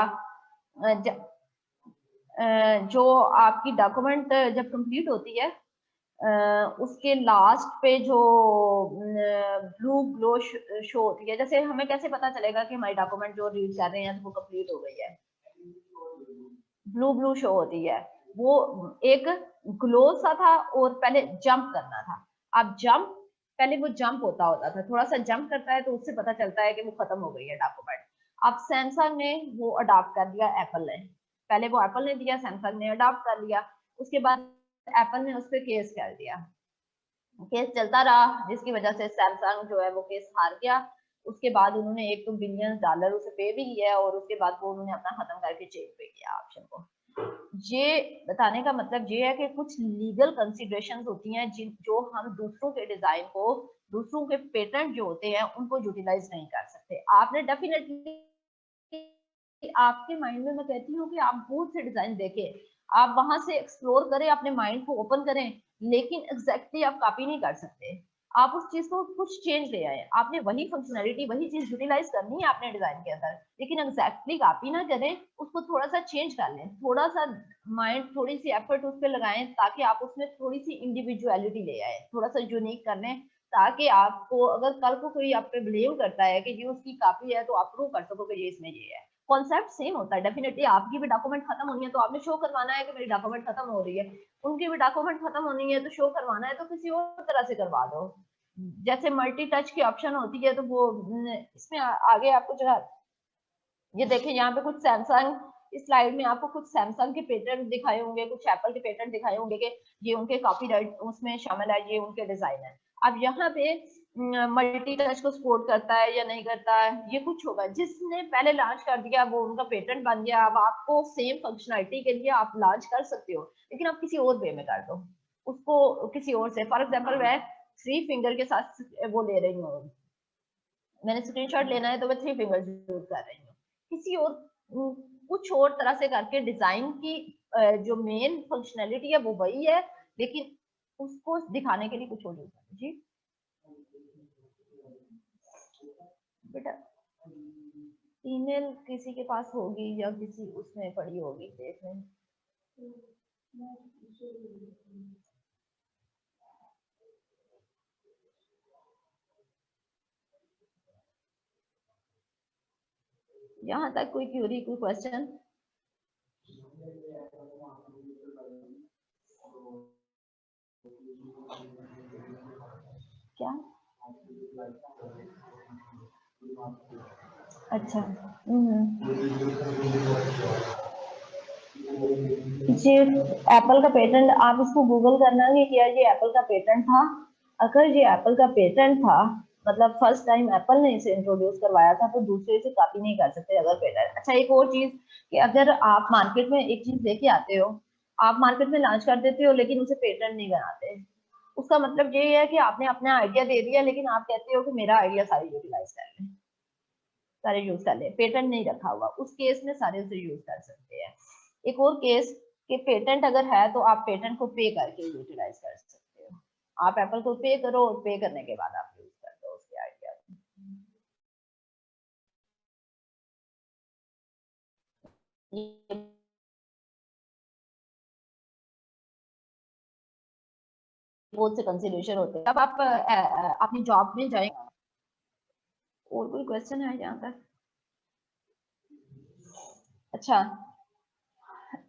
जो आपकी डॉक्यूमेंट जब कंप्लीट होती है उसके लास्ट पे जो ब्लू ग्लो शो होती है, जैसे हमें कैसे पता चलेगा कि हमारी डॉक्यूमेंट जो रीड कर रहे हैं तो वो कंप्लीट हो गई है, ब्लू ब्लू शो होती है, वो एक ग्लो सा था और पहले जंप करना था। अब जंप, पहले वो जंप होता था, थोड़ा सा जंप करता है तो उससे पता चलता है कि वो खत्म हो गई है डॉक्यूमेंट। अब सैमसंग ने वो अडॉप्ट कर दिया, एप्पल ने, पहले वो एप्पल ने दिया, सैमसंग ने अडॉप्ट कर लिया, उसके बाद एप्पल ने उस पर केस कर दिया, केस चलता रहा जिसकी वजह से सैमसंग जो है वो केस हार गया। उसके बाद उन्होंने एक तो बिलियन डॉलर उसे पे भी किया और उसके बाद वो उन्होंने अपना खत्म करके चेक पे किया ऑप्शन को। ये बताने का मतलब ये है कि कुछ लीगल कंसिडरेशंस होती हैं जिन जो हम दूसरों के डिजाइन को, दूसरों के पेटेंट जो होते हैं उनको यूटिलाइज नहीं कर सकते। आपने डेफिनेटली, आपके माइंड में मैं कहती हूँ कि आप बहुत से डिजाइन देखें, आप वहां से एक्सप्लोर करें, अपने माइंड को ओपन करें, लेकिन एग्जैक्टली आप कॉपी नहीं कर सकते। आप उस चीज को कुछ चेंज ले आए, आपने वही फंक्शनैलिटी वही चीज यूटिलाइज करनी है आपने डिजाइन के अंदर, लेकिन एग्जैक्टली कॉपी ना करें, उसको थोड़ा सा चेंज कर लें, थोड़ा सा माइंड, थोड़ी सी एफर्ट उस पर लगाएं ताकि आप उसमें थोड़ी सी इंडिविजुअलिटी ले आए, थोड़ा सा यूनिक कर लें, ताकि आपको अगर कल को कोई आप पे ब्लेम करता है कि ये उसकी कॉपी है तो आप प्रूव कर सको कि ये इसमें ये है। कॉन्सेप्ट सेम होता है, डेफिनेटली आपकी भी डॉक्यूमेंट खत्म होनी है तो आपने शो करवाना है कि मेरी डॉक्यूमेंट खत्म हो रही है, उनकी भी डॉक्यूमेंट खत्म होनी है तो शो करवाना है तो किसी और तरह से करवा दो। जैसे मल्टी टच की ऑप्शन होती है तो वो इसमें आगे आपको जो है, ये देखिए यहाँ पे कुछ सैमसंग, इस स्लाइड में आपको कुछ सैमसंग के पेटेंट दिखाए होंगे, कुछ एप्पल के पेटेंट दिखाए होंगे कि ये उनके कॉपीराइट उसमें शामिल है, ये उनके डिजाइन है। अब यहाँ पे मल्टी टच को सपोर्ट करता है या नहीं करता है, ये कुछ होगा, जिसने पहले लॉन्च कर दिया वो उनका पेटेंट बन गया। अब आपको सेम फंक्शनलिटी के लिए आप लॉन्च कर सकते हो, लेकिन आप किसी और वे में कर दो उसको, किसी और से। फॉर एग्जाम्पल मैं 3 फिंगर के साथ वो ले रही हूँ, मैंने स्क्रीनशॉट लेना है तो मैं 3 फिंगर यूज कर रही हूँ, किसी और कुछ और तरह से करके डिजाइन की जो मेन फंक्शनैलिटी है वो वही है, लेकिन उसको दिखाने के लिए कुछ और यूज कर। जी बेटा, ईमेल किसी के पास होगी या किसी उसमें पड़ी होगी देख में। यहाँ तक कोई क्यूरी, कोई क्वेश्चन? क्या? अच्छा, जी, एप्पल का पेटेंट आप इसको गूगल करना कि क्या ये एप्पल का पेटेंट था। अगर ये एप्पल का पेटेंट था, मतलब फर्स्ट टाइम एप्पल ने इसे इंट्रोड्यूस करवाया था, तो दूसरे से कॉपी नहीं कर सकते अगर पेटेंट। अच्छा, एक और चीज कि अगर आप मार्केट में एक चीज लेके आते हो, आप मार्केट में लॉन्च कर देते हो लेकिन उसे पेटेंट नहीं बनाते, उसका मतलब ये है कि आपने अपना आइडिया दे दिया लेकिन आप कहते हो कि मेरा आइडिया सारी यूटिलाइज कर ले, सारे यूज कर ले, पेटेंट नहीं रखा हुआ, उस केस में सारे उसे यूज कर सकते हैं। एक और केस कि पेटेंट अगर है तो आप पेटेंट को पे करके यूटिलाइज कर सकते हो, आप एप्पल को पे करो और पे करने के बाद आप यूज कर दो उसके आइडिया। बहुत से कंसिडरेशन होते हैं। अब आप अपनी जॉब में जाएंगे, और कोई क्वेश्चन है यहाँ पर? अच्छा,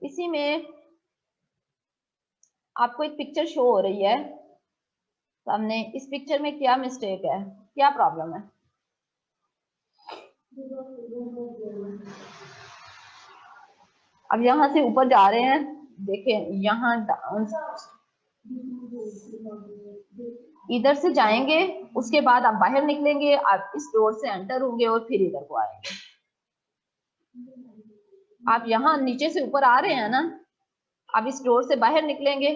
इसी में आपको एक पिक्चर शो हो रही है सामने। इस पिक्चर में क्या मिस्टेक है, क्या प्रॉब्लम है? अब यहाँ से ऊपर जा रहे हैं, देखें यहाँ डाउन, इधर से जाएंगे, उसके बाद आप बाहर निकलेंगे, आप इस डोर से एंटर होंगे और फिर इधर को आएंगे। आप यहाँ नीचे से ऊपर आ रहे हैं ना, आप इस डोर से बाहर निकलेंगे,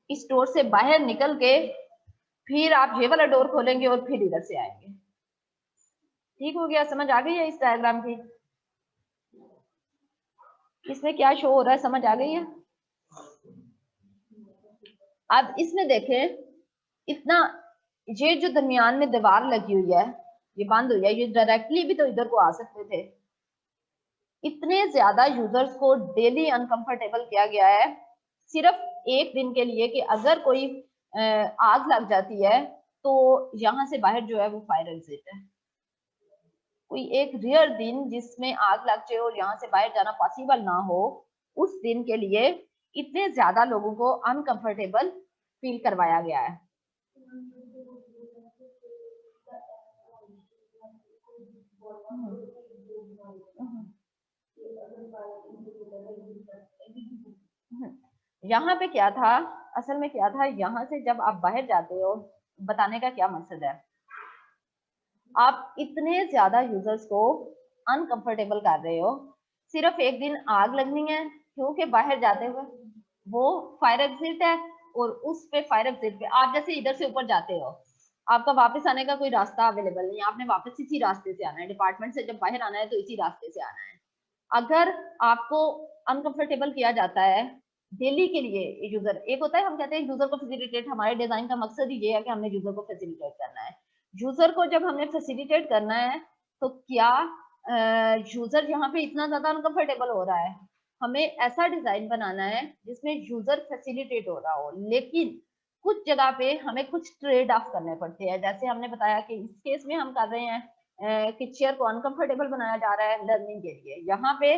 इस डोर से बाहर निकल के फिर आप ये वाला डोर खोलेंगे और फिर इधर से आएंगे। ठीक हो गया? समझ आ गई है इस डायग्राम की? इसमें क्या शो हो रहा है, समझ आ गई है? अब इसमें देखें, इतना ये जो दरमियान में दीवार लगी हुई है ये बंद हुई है, ये डायरेक्टली भी तो इधर को आ सकते थे। इतने ज्यादा यूजर्स को डेली अनकंफर्टेबल किया गया है सिर्फ एक दिन के लिए कि अगर कोई आग लग जाती है तो यहाँ से बाहर जो है वो फायर एग्जिट है। कोई एक रियर दिन जिसमें आग लग जाए और यहाँ से बाहर जाना पॉसिबल ना हो, उस दिन के लिए इतने ज्यादा लोगों को अनकंफर्टेबल फील करवाया गया है। यहाँ पे क्या था, असल में क्या था, यहाँ से जब आप बाहर जाते हो, बताने का क्या मकसद है, आप इतने ज्यादा यूजर्स को अनकंफर्टेबल कर रहे हो। सिर्फ एक दिन आग लगनी है क्योंकि बाहर जाते हुए वो फायर एग्जिट है, और उस पे फायर एग्जिट पे आप जैसे इधर से ऊपर जाते हो, आपका वापस आने का कोई रास्ता अवेलेबल नहीं है, आपने वापस इसी रास्ते से आना है, डिपार्टमेंट से जब बाहर आना है तो इसी रास्ते से आना है। अगर आपको अनकंफर्टेबल किया जाता है डेली के लिए, यूजर एक होता है, हम कहते हैं यूजर को फैसिलिटेट, हमारे डिजाइन का मकसद ही ये है कि हमने यूजर को फैसिलिटेट करना है। यूजर को जब हमने फैसिलिटेट करना है तो क्या यूजर यहाँ पे इतना ज्यादा अनकंफर्टेबल हो रहा है? हमें ऐसा डिजाइन बनाना है जिसमें यूजर फैसिलिटेट हो रहा हो, लेकिन कुछ जगह पे हमें कुछ ट्रेड ऑफ करने पड़ते हैं। जैसे हमने बताया कि इस केस में हम कर रहे हैं कि चेयर को अनकंफर्टेबल बनाया जा रहा है लर्निंग के लिए, यहाँ पे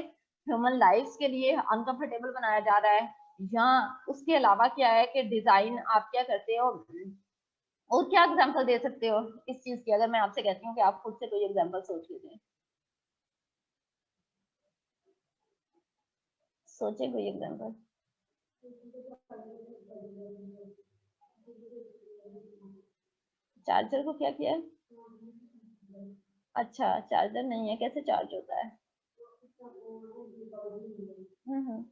ह्यूमन लाइफ्स के लिए अनकंफर्टेबल बनाया जा रहा है। यहाँ उसके अलावा क्या है कि डिजाइन आप क्या करते हो, और क्या एग्जांपल दे सकते हो इस चीज की? अगर मैं आपसे कहती हूँ कि आप खुद से कोई एग्जांपल सोच लीजिए, सोचे कोई एग्जांपल। चार्जर को क्या किया है? अच्छा, चार्जर नहीं है, कैसे चार्ज होता है? हम्म हम्म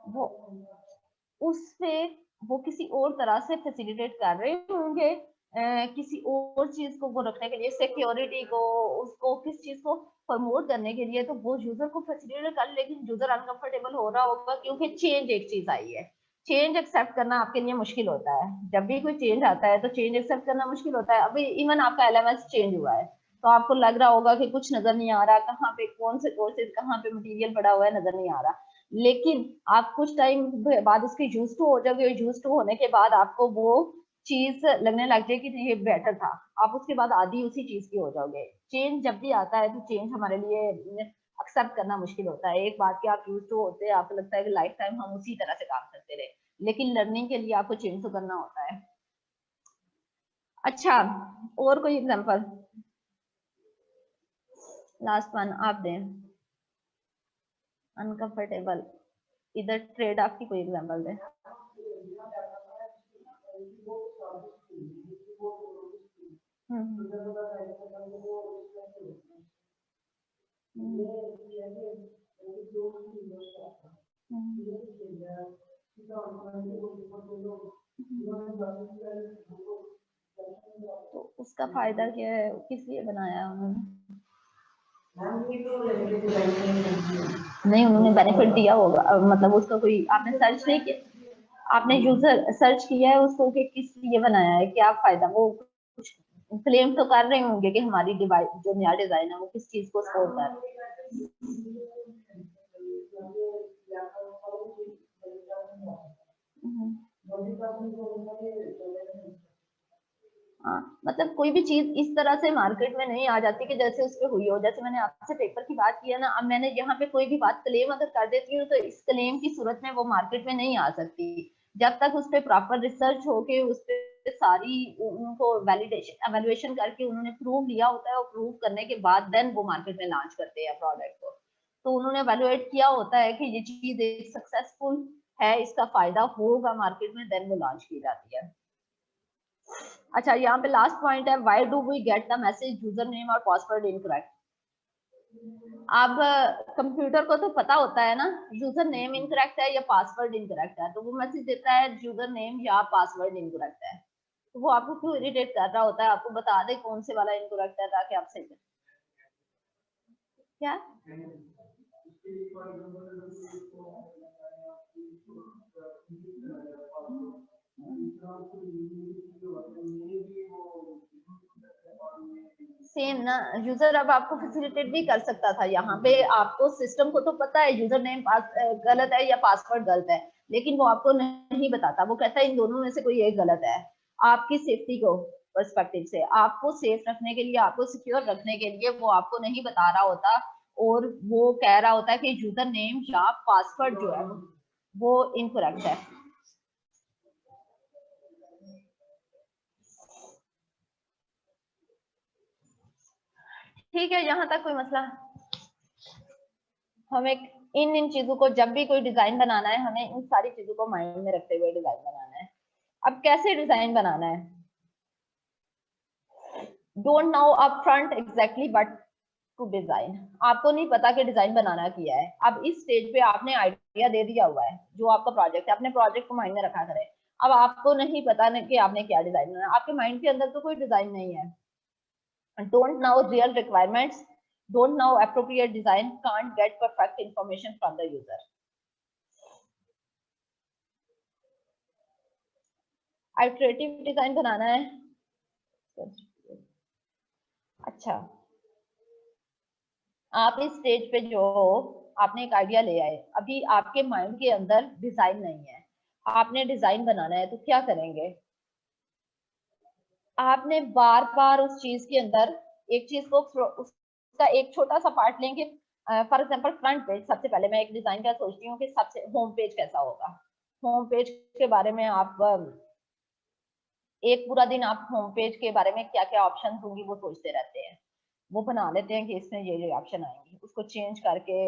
वो उस पे वो किसी और तरह से फैसिलिटेट कर रहे होंगे, किसी और चीज को वो रखने के लिए, सिक्योरिटी को, उसको किस चीज को प्रमोट करने के लिए, तो वो यूजर को फैसिलिटेट कर, लेकिन यूजर अनकंफर्टेबल हो रहा होगा क्योंकि चेंज एक चीज आई है। चेंज एक्सेप्ट करना आपके लिए मुश्किल होता है, जब भी कोई चेंज आता है तो चेंज एक्सेप्ट करना मुश्किल होता है। अभी इवन आपका एलएमएस चेंज हुआ है तो आपको लग रहा होगा कि कुछ नजर नहीं आ रहा, कहाँ पे कौन से कोर्सेज, कहाँ पे मटेरियल पड़ा हुआ है, नजर नहीं आ रहा। लेकिन आप कुछ टाइम बाद उसके यूज टू हो जाओगे, यूज टू होने के बाद आपको वो चीज लगने लग जाएगी कि ये बेटर था, आप उसके बाद आदी उसी चीज की हो जाओगे। चेंज जब भी आता है तो चेंज हमारे लिए एक्सेप्ट करना मुश्किल होता है। एक बात की आप यूज टू होते हैं, आपको लगता है कि लाइफ टाइम हम उसी तरह से काम करते रहे, लेकिन लर्निंग के लिए आपको चेंज तो करना होता है। अच्छा, और कोई एग्जांपल? लास्ट वन आप दें, अनकंफर्टेबल, इधर ट्रेड ऑफ की कोई एग्जांपल दें। तो उसका फायदा क्या है, किस लिए बनाया उन्होंने? नहीं, उन्होंने बेनिफिट दिया होगा, मतलब उसका कोई आपने सर्च नहीं किया, आपने यूजर सर्च किया है उसको कि किस लिए बनाया है, क्या फायदा, वो कुछ क्लेम तो कर रहे होंगे कि हमारी डिवाइस जो नया डिजाइन है वो किस चीज को सपोर्ट कर रहा है। हाँ, मतलब कोई भी चीज इस तरह से मार्केट में नहीं आ जाती कि जैसे उस पे हुई हो। जैसे मैंने आपसे पेपर की बात की है ना, अब मैंने यहाँ पे कोई भी बात क्लेम अगर कर देती हूँ तो इस क्लेम की सूरत में वो मार्केट में नहीं आ सकती जब तक उस पर प्रॉपर रिसर्च होके उस पर सारी उनको वैलिडेशन एवेल्युएशन करके उन्होंने प्रूव लिया होता है, और प्रूव करने के बाद देन वो मार्केट में लॉन्च करते हैं प्रोडक्ट को। तो उन्होंने एवेल्युएट किया होता है कि ये चीज एक सक्सेसफुल है, इसका फायदा होगा मार्केट में, देन वो लॉन्च की जाती है। अच्छा, यहाँ पे लास्ट पॉइंट है, why do we get the message user name और पासवर्ड इनकरेक्ट। अब कंप्यूटर को तो पता होता है ना यूजर नेम इनकरेक्ट है या पासवर्ड इनकरेक्ट है, तो वो मैसेज देता है यूजर नेम या पासवर्ड इनकरेक्ट है। तो वो आपको क्यों इरिटेट कर रहा होता है, आपको बता दे कौन से वाला इनकरेक्ट है ताकि आप सही क्या सेम ना यूजर अब आपको फैसिलिटेट भी कर सकता था। यहाँ पे आपको सिस्टम को तो पता है यूजर नेम गलत है या पासवर्ड गलत है, लेकिन वो आपको नहीं बताता। वो कहता है इन दोनों में से कोई एक गलत है। आपकी सेफ्टी को पर्सपेक्टिव से आपको सेफ रखने के लिए, आपको सिक्योर रखने के लिए वो आपको नहीं बता रहा होता, और वो कह रहा होता है कि यूजर नेम या पासवर्ड जो है वो इनकरेक्ट है। ठीक है, यहाँ तक कोई मसला। हमें इन चीजों को जब भी कोई डिजाइन बनाना है, हमें इन सारी चीजों को माइंड में रखते हुए डिजाइन बनाना है। अब कैसे डिजाइन बनाना है, don't know up front exactly but to design. आपको नहीं पता कि डिजाइन बनाना क्या है। अब इस स्टेज पे आपने आइडिया दे दिया हुआ है, जो आपका प्रोजेक्ट है, अपने प्रोजेक्ट को माइंड में रखा करें। अब आपको नहीं पता कि आपने क्या डिजाइन बनाना, आपके माइंड के अंदर तो कोई डिजाइन नहीं है। don't know real requirements, don't know appropriate design, can't get perfect information from the user. iterative design बनाना है। अच्छा, आप इस स्टेज पे जो आपने एक आइडिया ले आए, अभी आपके माइंड के अंदर डिजाइन नहीं है, आपने डिजाइन बनाना है, तो क्या करेंगे? आपने बार बार उस चीज के अंदर एक चीज को उसका एक छोटा सा पार्ट लेंगे। फॉर एग्जांपल फ्रंट पेज, सबसे पहले मैं एक डिजाइन का सोचती हूँ कि सबसे होम पेज कैसा होगा। होम पेज के बारे में आप एक पूरा दिन आप होम पेज के बारे में क्या क्या ऑप्शन होंगी वो सोचते रहते हैं। वो बना लेते हैं कि इसमें ये ऑप्शन आएंगे, उसको चेंज करके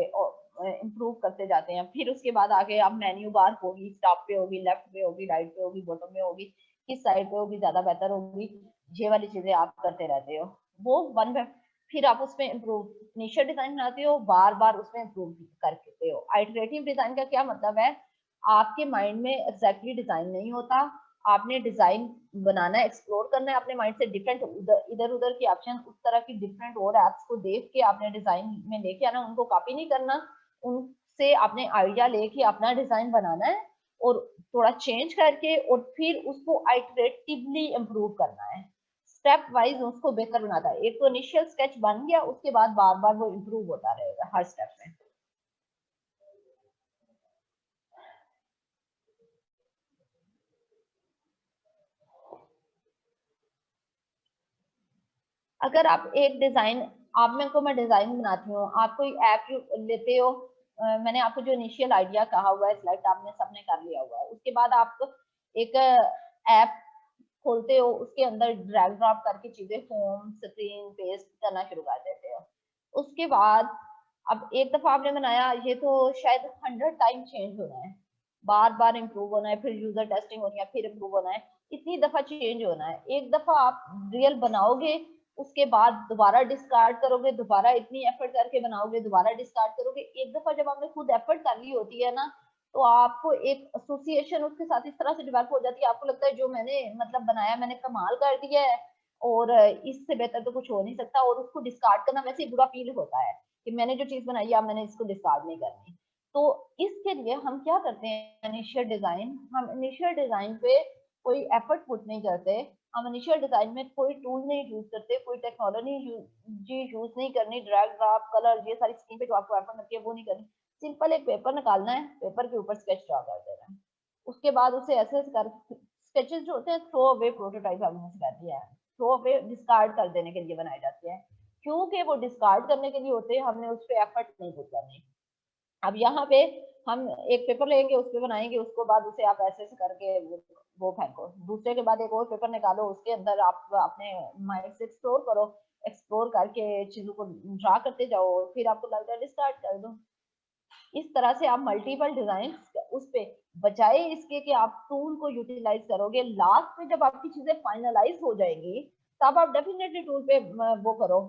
इम्प्रूव करते जाते हैं। फिर उसके बाद आगे आप मेन्यू बार होगी, टॉप पे होगी, लेफ्ट पे होगी, राइट पे होगी, बॉटम में होगी, किस साइड पे होगी ज्यादा बेहतर होगी, ये वाली चीजें आप करते रहते हो। वो वन बाय फिर आप उसमें इम्प्रूव इनिशियल डिजाइन बनाते हो, बार बार उसमें इम्प्रूव करते हो। आइटरेटिव डिजाइन का क्या मतलब है, आपके माइंड में एग्जैक्टली डिजाइन नहीं होता, आपने डिजाइन बनाना है, एक्सप्लोर करना है अपने माइंड से, डिफरेंट इधर उधर की ऑप्शन, उस तरह की डिफरेंट और एप्स को देख के आपने डिजाइन में लेके आना, उनको कॉपी नहीं करना, उनसे आपने आइडिया लेके अपना डिजाइन बनाना है, और थोड़ा चेंज करके और फिर उसको आइटरेटिवली इम्प्रूव करना है। स्टेप वाइज उसको बेहतर बनाता है। एक तो इनिशियल स्केच बन गया, उसके बाद बार बार वो इम्प्रूव होता रहेगा हर स्टेप में। अगर आप एक डिजाइन, आप में को मैं डिजाइन बनाती हूँ, आप कोई ऐप लेते हो, मैंने आपको जो इनिशियल आइडिया कहा हुआ है, सिलेक्ट आपने सबने कर लिया हुआ है, उसके बाद आप एक ऐप खोलते हो, उसके अंदर ड्रैग ड्रॉप करके चीजें होम स्क्रीन पेस्ट करना शुरू कर देते हो। उसके बाद अब एक दफा आपने बनाया, ये तो शायद 100 टाइम चेंज होना है, बार बार इम्प्रूव होना है, फिर यूजर टेस्टिंग होनी है, फिर इम्प्रूव होना है, इतनी दफा चेंज होना है। एक दफा आप रियल बनाओगे, उसके बाद दोबारा डिस्कार्ड करोगे, दोबारा इतनी एफर्ट करके बनाओगे, दोबारा डिस्कार्ड करोगे। एक दफा जब आपने खुद एफर्ट कर ली होती है ना, तो आपको एक एसोसिएशन उसके साथ इस तरह से डेवलप हो जाती है, आपको लगता है जो मैंने मतलब बनाया मैंने कमाल कर दिया है, और इससे बेहतर तो कुछ हो नहीं सकता। और उसको डिस्कार्ड करना वैसे ही बुरा फील होता है कि मैंने जो चीज बनाई है मैंने इसको डिस्कार्ड नहीं करनी। तो इसके लिए हम क्या करते हैं, इनिशियल डिजाइन, हम इनिशियल डिजाइन पे कोई एफर्ट पुट नहीं करते, हम इनिशियल डिजाइन में कोई टूल नहीं यूज करते, कोई टेक्नोलॉजी यूज नहीं करनी, ड्रैग ड्रॉप कलर ये सारी स्क्रीन पे जो आपको एफर्ट लगती है वो नहीं करनी। सिंपल एक पेपर निकालना है, पेपर के ऊपर स्केच ड्रॉ कर देना है, उसके बाद उसे एसेस कर, स्केचेस जो होते हैं थ्रो अवे प्रोटोटाइप हमने सिखा दिया है, थ्रो अवे डिस्कार्ड कर देने के लिए बनाए जाते हैं, क्योंकि वो डिस्कार्ड करने के लिए होते हैं, हमने उस पर एफर्ट नहीं पुट करनी। अब यहाँ पे हम एक पेपर लेंगे, उस पर बनाएंगे, उसको बाद उसे आप ऐसे करके वो फेंको, दूसरे के बाद एक और पेपर निकालो, उसके अंदर आप अपने माइंड से एक्सप्लोर करो, एक्सप्लोर करके चीजों को ड्रा करते जाओ, फिर आपको लगता है डिस्कार्ड कर दो। इस तरह से आप मल्टीपल डिजाइन उस पे, बजाय इसके कि आप टूल को यूटिलाइज करोगे, लास्ट में जब आपकी चीजें फाइनलाइज हो जाएंगी तब आप डेफिनेटली टूल पे वो करो,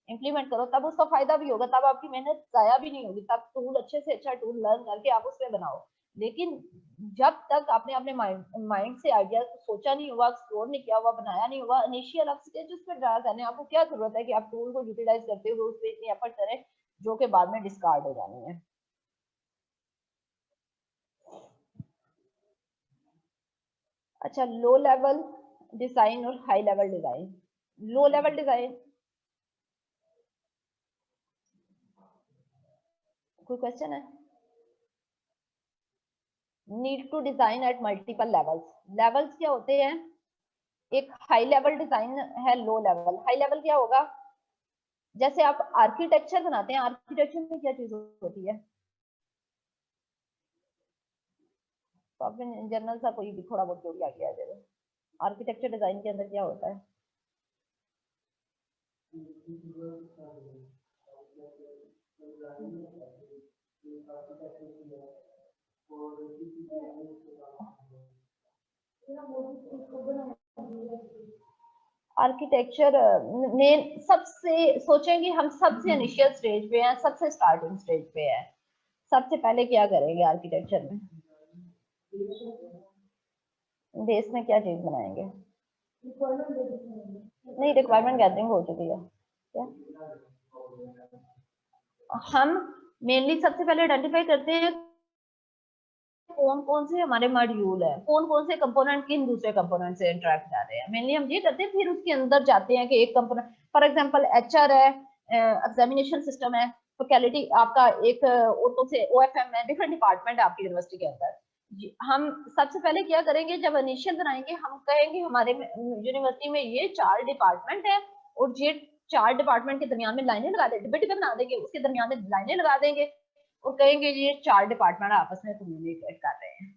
इम्प्लीमेंट करो, तब उसका फायदा भी होगा, तब आपकी मेहनत जाया भी नहीं होगी, तब टूल अच्छे से अच्छा टूल लर्न करके आप उस पर बनाओ। लेकिन जब तक आपने अपने माइंड से आइडिया सोचा नहीं हुआ, एक्सप्लोर नहीं किया हुआ, बनाया नहीं हुआ, इनिशियल आप स्टेजेस पे ड्रा करने, आपको क्या जरूरत है कि आप टूल को यूटिलाइज करते हुए उस पर इतनी एफर्ट करें जो कि बाद में डिस्कार्ड हो जानी है। अच्छा, लो लेवल डिजाइन और high level design. Low level design, कोई क्वेश्चन है? Need to design at multiple levels. Levels क्या होते हैं? एक हाई लेवल डिजाइन है, लो लेवल। हाई लेवल क्या होगा? जैसे आप आर्किटेक्चर बनाते हैं, आर्किटेक्चर में क्या चीज होती है? तो आपने जनरल सा कोई भी थोड़ा बहुत जो भी आइडिया दे, आर्किटेक्चर डिजाइन के अंदर क्या होता है? आर्किटेक्चर मेन सबसे, सोचेंगे हम सबसे इनिशियल स्टेज पे हैं, सबसे स्टार्टिंग स्टेज पे है, सबसे पहले क्या करेंगे आर्किटेक्चर में? बेस में क्या चीज बनाएंगे? नहीं, रिक्वायरमेंट गैदरिंग हो चुकी है क्या? हम मेनली सबसे पहले आइडेंटिफाई करते हैं कौन कौन से हमारे मॉड्यूल है, कौन कौन से कंपोनेंट किन दूसरे कंपोनेंट से इंटरेक्ट कर रहे हैं, मेनली हम ये करते हैं। फिर उसके अंदर जाते हैं कि एक कंपोनेंट, फॉर एग्जांपल एचआर है, एग्जामिनेशन सिस्टम है, फैकल्टी आपका एक ऑटो से ओएफएम है, डिफरेंट डिपार्टमेंट है आपकी यूनिवर्सिटी के अंदर। हम सबसे पहले क्या करेंगे, जब इनिशियल बनाएंगे हम कहेंगे हमारे यूनिवर्सिटी में ये 4 डिपार्टमेंट है, और ये 4 डिपार्टमेंट के दरमियान में लाइनें लगा देंगे, डिबे डिबे बना देंगे, उसके दरमियान में लाइनें लगा देंगे और कहेंगे ये 4 डिपार्टमेंट आपस में कम्युनिकेट कर रहे हैं।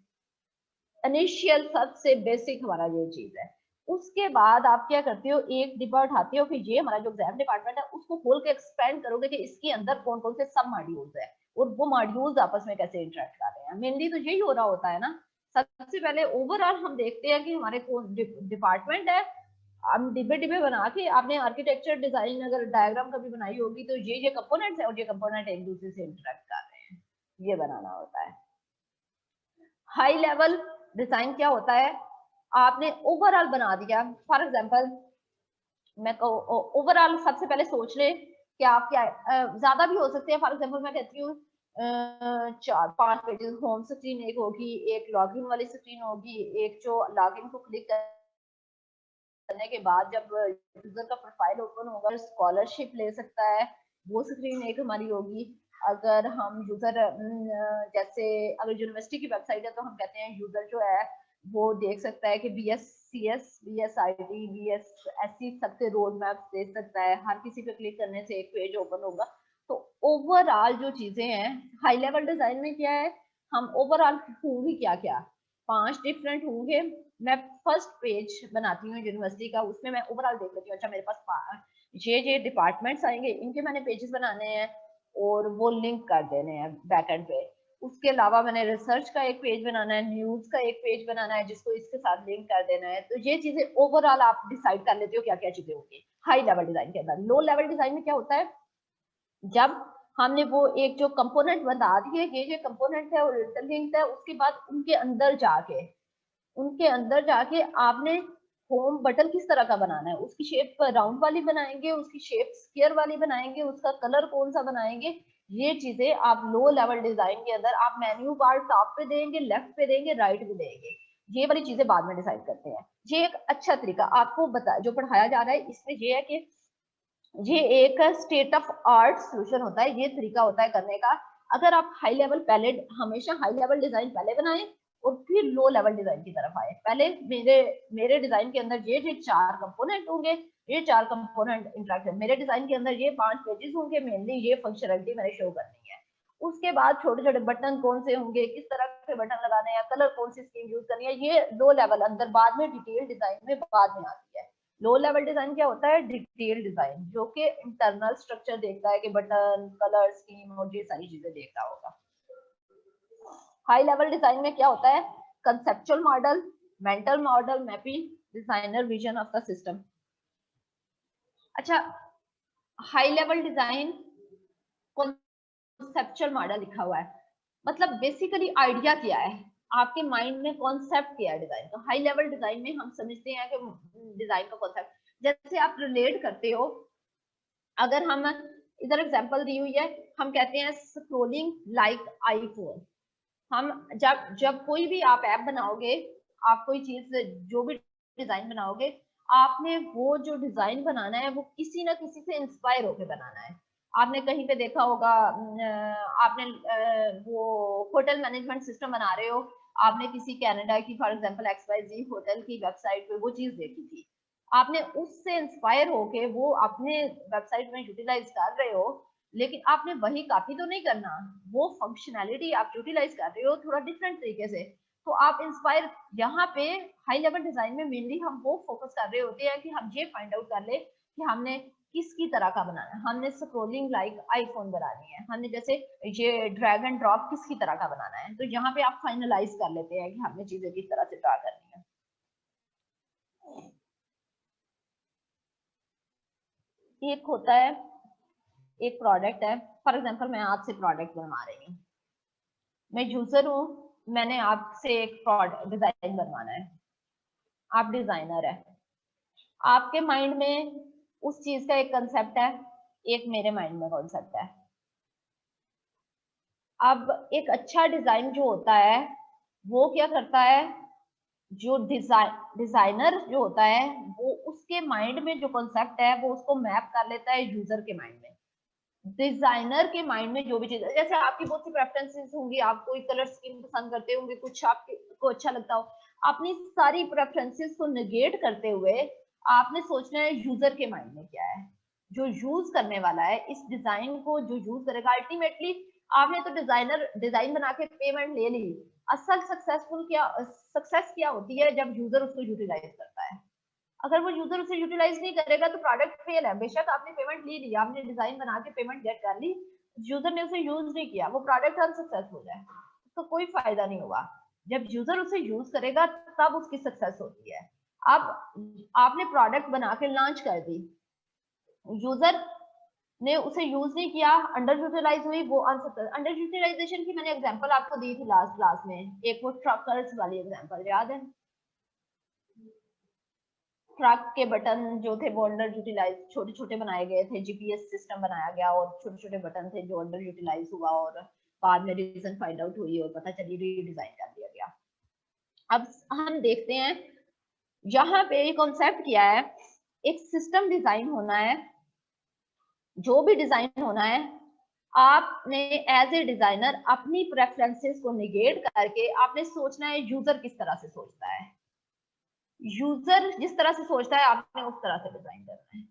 इनिशियल सबसे बेसिक हमारा ये चीज है। उसके बाद आप क्या करते हो, एक डिब्बा उठाते हो, फिर ये हमारा जो एग्जाम डिपार्टमेंट है उसको खोल के एक्सपेंड करोगे कि इसके अंदर कौन कौन से सब मॉड्यूल्स है और वो मॉड्यूल्स आपस में कैसे इंटरेक्ट कर रहे हैं। मेनली तो यही हो रहा होता है ना। सबसे पहले ओवरऑल हम देखते हैं कि हमारे कौन डिपार्टमेंट है, हम डिब्बे डिब्बे बना के, आपने आर्किटेक्चर डिजाइन अगर डायग्राम कभी बनाई होगी तो ये कंपोनेंट्स है और ये कंपोनेंट एक दूसरे से इंटरेक्ट कर रहे हैं, ये बनाना होता है। हाई लेवल डिजाइन क्या होता है, आपने ओवरऑल बना दिया, फॉर एग्जांपल मैं ओवरऑल सबसे पहले सोच ले कि आप क्या, ज्यादा भी हो सकते हैं, फॉर एग्जांपल मैं कहती हूँ 4-5 पेजेस, होम स्क्रीन एक होगी, एक लॉगिन वाली स्क्रीन होगी, एक जो लॉगिन को क्लिक करने के बाद जब यूजर का प्रोफाइल ओपन होगा स्कॉलरशिप ले सकता है, वो स्क्रीन एक हमारी होगी। अगर हम यूजर जैसे अगर यूनिवर्सिटी की वेबसाइट है तो हम कहते हैं यूजर जो है वो देख सकता है कि BScs, BSIT, BSSC सबसे रोड मैप देख सकता है, हर किसी पे क्लिक करने से एक पेज ओपन होगा। तो ओवरऑल जो चीजें हैं हाई लेवल डिजाइन में क्या है, हम ओवरऑल होंगी क्या क्या, 5 डिफरेंट होंगे। मैं फर्स्ट पेज बनाती हूँ यूनिवर्सिटी का, उसमें मैं ओवरऑल देख लेती हूँ, अच्छा मेरे पास ये डिपार्टमेंट्स आएंगे, इनके मैंने पेजेस बनाने हैं और वो लिंक कर देने हैं बैकएंड पे। उसके अलावा मैंने रिसर्च का एक पेज बनाना है, न्यूज का एक पेज बनाना है जिसको इसके साथ लिंक कर देना है। तो ये चीजें ओवरऑल आप डिसाइड कर लेते हो क्या क्या चीजें होंगी हाई लेवल डिजाइन के अंदर। लो लेवल डिजाइन में क्या होता है, जब हमने वो एक जो कंपोनेंट बता दिए, ये कंपोनेंट है और इंटरलिंक्ड है, उसके बाद उनके अंदर जाके आपने होम बटन किस तरह का बनाना है, उसकी शेप राउंड वाली बनाएंगे, उसकी शेप स्क्वायर वाली बनाएंगे, उसका कलर कौन सा बनाएंगे, ये चीजें आप लो लेवल डिजाइन के अंदर आप मेन्यू बार टॉप पे देंगे, लेफ्ट पे देंगे, राइट पे देंगे, ये वाली चीजें बाद में डिसाइड करते हैं। ये एक अच्छा तरीका आपको बता जो पढ़ाया जा रहा है, इसमें ये है कि ये एक स्टेट ऑफ आर्ट सोल्यूशन होता है, ये तरीका होता है करने का। अगर आप हाई लेवल पहले, हमेशा हाई लेवल डिजाइन पहले बनाएं और फिर लो लेवल डिजाइन की तरफ आए। पहले मेरे डिजाइन के अंदर ये 4 कंपोनेंट होंगे, ये 4 कंपोनेंट इंटरेक्ट, मेरे डिजाइन के अंदर ये 5 पेजेस होंगे, मेनली ये फंक्शनलिटी मैंने शो करनी है। उसके बाद छोटे छोटे बटन कौन से होंगे, किस तरह के बटन लगाने हैं, कलर कौन सी स्कीम यूज करनी है, ये लो लेवल अंदर बाद में डिटेल डिजाइन में बाद में आती है। लो लेवल डिजाइन क्या होता है, डिटेल डिजाइन, जो कि इंटरनल स्ट्रक्चर देखता है कि बटन, कलर स्कीम और ये सारी चीजें देख रहा होगा। हाई लेवल डिजाइन में क्या होता है, conceptual model, mental model, mapping, designer vision of the system. अच्छा, high level design conceptual model लिखा हुआ है, मतलब बेसिकली आइडिया क्या है, आपके माइंड में कॉन्सेप्ट क्या है डिजाइन का। हाई लेवल डिजाइन में हम समझते हैं कि डिजाइन का कॉन्सेप्ट, जैसे आप रिलेट करते हो, अगर हम इधर एग्जांपल दी हुई है, हम कहते हैं स्क्रोलिंग लाइक आईफोन। हम जब कोई भी आप ऐप बनाओगे, आप कोई चीज जो भी डिजाइन बनाओगे, आपने वो जो डिजाइन बनाना है वो किसी ना किसी से इंस्पायर होकर बनाना है। आपने कहीं पे देखा होगा, आपने वो होटल मैनेजमेंट सिस्टम बना रहे हो, आपने किसी कनाडा की फॉर एग्जांपल XYZ होटल की वेबसाइट पे वो चीज देखी थी, आपने उससे इंस्पायर होके वो अपने वेबसाइट में यूटिलाइज कर रहे हो, लेकिन आपने वही कॉपी तो नहीं करना, वो फंक्शनैलिटी आप यूटिलाइज कर रहे हो थोड़ा डिफरेंट तरीके से। तो आप इंस्पायर, यहाँ पे हाई लेवल डिजाइन में मेनली हम वो फोकस कर रहे होते हैं कि हम ये फाइंड आउट कर ले कि हमने किसकी तरह का बनाना है। हमने स्क्रोलिंग लाइक आईफोन बनानी है, हमने जैसे ये ड्रैग एंड ड्रॉप किसकी तरह का बनाना है, तो यहाँ पे आप फाइनलाइज कर लेते हैं कि हमने चीजें किस तरह से ड्रा करनी है। एक होता है, एक प्रोडक्ट है, फॉर एग्जांपल मैं आपसे प्रोडक्ट बनवा रही हूँ, मैं यूजर हूँ, मैंने आपसे एक प्रोडक्ट डिजाइन बनवाना है, आप डिजाइनर है, आपके माइंड में उस चीज का एक कंसेप्ट है, एक मेरे माइंड में कॉन्सेप्ट है। अब एक अच्छा डिजाइन जो होता है वो क्या करता है, जो डिजाइनर जो होता है वो उसके माइंड में जो कॉन्सेप्ट है वो उसको मैप कर लेता है यूजर के माइंड में। डिजाइनर के माइंड में जो भी चीज है, जैसे आपकी बहुत सी प्रेफरेंसेस होंगी, आप कोई कलर स्कीम पसंद करते होंगे, कुछ आपको अच्छा लगता हो, अपनी सारी प्रेफरेंसेस को निगेट करते हुए आपने सोचना है यूजर के माइंड में क्या है, जो यूज करने वाला है इस डिजाइन को, जो यूज करेगा अल्टीमेटली। आपने तो डिजाइन बना के पेमेंट ले ली, असल सक्सेस क्या होती है, जब यूजर उसको यूटिलाइज करता है। अगर वो यूजर उसे यूटिलाइज नहीं करेगा तो प्रोडक्ट फेल है। बेशक आपने पेमेंट ले ली, आपने डिजाइन बना के पेमेंट गेट कर ली, यूजर ने उसे यूज नहीं किया, वो प्रोडक्ट अनसक्सेसफुल है, तो कोई फायदा नहीं होगा। जब यूजर उसे यूज करेगा तब उसकी सक्सेस होती है। अब आपने प्रोडक्ट बना के लॉन्च कर दी, यूजर ने उसे यूज नहीं किया, अंडर यूटिलाइज हुई, वो अनसक्सेस। अंडर यूटिलाइजेशन की मैंने एग्जांपल आपको दी थी लास्ट क्लास में, एक वो ट्रकर्स वाली एग्जांपल याद है, ट्रक के बटन जो थे वो अंडर यूटिलाइज छोटे छोटे बनाए गए थे, जीपीएस सिस्टम बनाया गया और छोटे छोटे बटन थे जो अंडर यूटिलाइज हुआ और बाद में रीजन फाइंड आउट हुई और पता चली रीडिजाइन कर दिया गया। अब हम देखते हैं यहाँ पे कॉन्सेप्ट क्या है, एक सिस्टम डिजाइन होना है, जो भी डिजाइन होना है आपने एज ए डिजाइनर अपनी प्रेफरेंसेस को निगेट करके आपने सोचना है यूजर किस तरह से सोचता है, यूजर जिस तरह से सोचता है आपने उस तरह से डिजाइन करना है।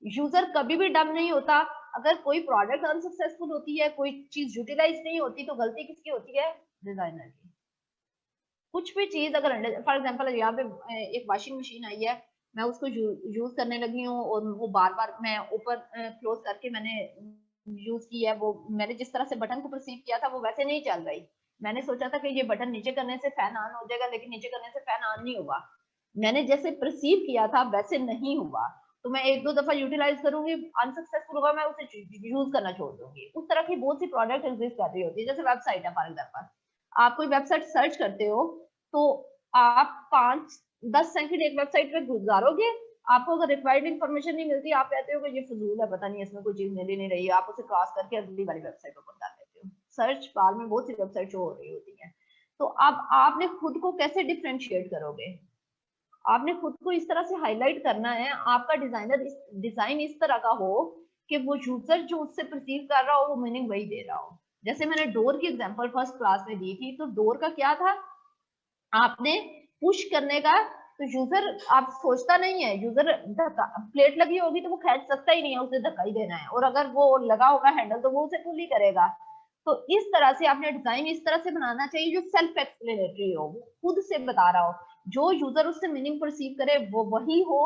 यूजर कभी भी डम नहीं होता, अगर कोई प्रोडक्ट अनसक्सेसफुल होती है, कोई चीज यूटिलाइज नहीं होती, तो गलती किसकी होती है, डिजाइनर की। कुछ भी चीज अगर फॉर एग्जांपल यहाँ पे एक वॉशिंग मशीन आई है, मैं उसको यूज करने लगी हूँ और वो बार बार मैं ऊपर क्लोज करके मैंने यूज की है, वो मैंने जिस तरह से बटन को परसीव किया था वो वैसे नहीं चल रही। मैंने सोचा था कि ये बटन नीचे करने से फैन ऑन हो जाएगा, लेकिन नीचे करने से फैन ऑन नहीं हुआ, मैंने जैसे परसीव किया था वैसे नहीं हुआ, तो मैं एक दो दफा यूटिलाइज करूंगी, अनसक्सेसफुल होगा, मैं उसे यूज करना छोड़ दूंगी। उस तरह की बहुत सी प्रोडक्ट एग्जिस्ट कर रही होती है, जैसे वेबसाइट है फॉर एग्जाम्पल, आप कोई वेबसाइट सर्च करते हो तो आप 5-10 सेकंड एक वेबसाइट पे गुजारोगे, आपको अगर रिक्वायर्ड इन्फॉर्मेशन नहीं मिलती, आप कहते हो कि ये फजूल है, पता नहीं इसमें कोई चीज मिल ही नहीं रही है, आप उसे क्रॉस करके अगली वाली वेबसाइट ओपन कर लेते हो। सर्च बार में बहुत सी वेबसाइट शो हो रही होती है। तो अब आपने खुद को कैसे डिफ्रेंशिएट करोगे, आपने खुद को इस तरह से हाईलाइट करना है, आपका डिजाइन इस तरह का हो कि वो यूजर जो उससे परसीव कर रहा हो वो मीनिंग वही दे रहा हो। जैसे मैंने डोर की एग्जांपल फर्स्ट क्लास में दी थी, तो डोर का क्या था, आपने पुश करने का, तो यूजर आप सोचता नहीं है, यूजर धक्का, प्लेट लगी होगी तो वो खींच सकता ही नहीं है, उसे धक्का ही देना है, और अगर वो लगा होगा हैंडल तो वो उसे पुल ही करेगा। तो इस तरह से आपने डिजाइन इस तरह से बनाना चाहिए जो सेल्फ एक्सप्लेनेटरी हो, वो खुद से बता रहा हो, जो यूजर उससे मीनिंग परसीव करे वो वही हो,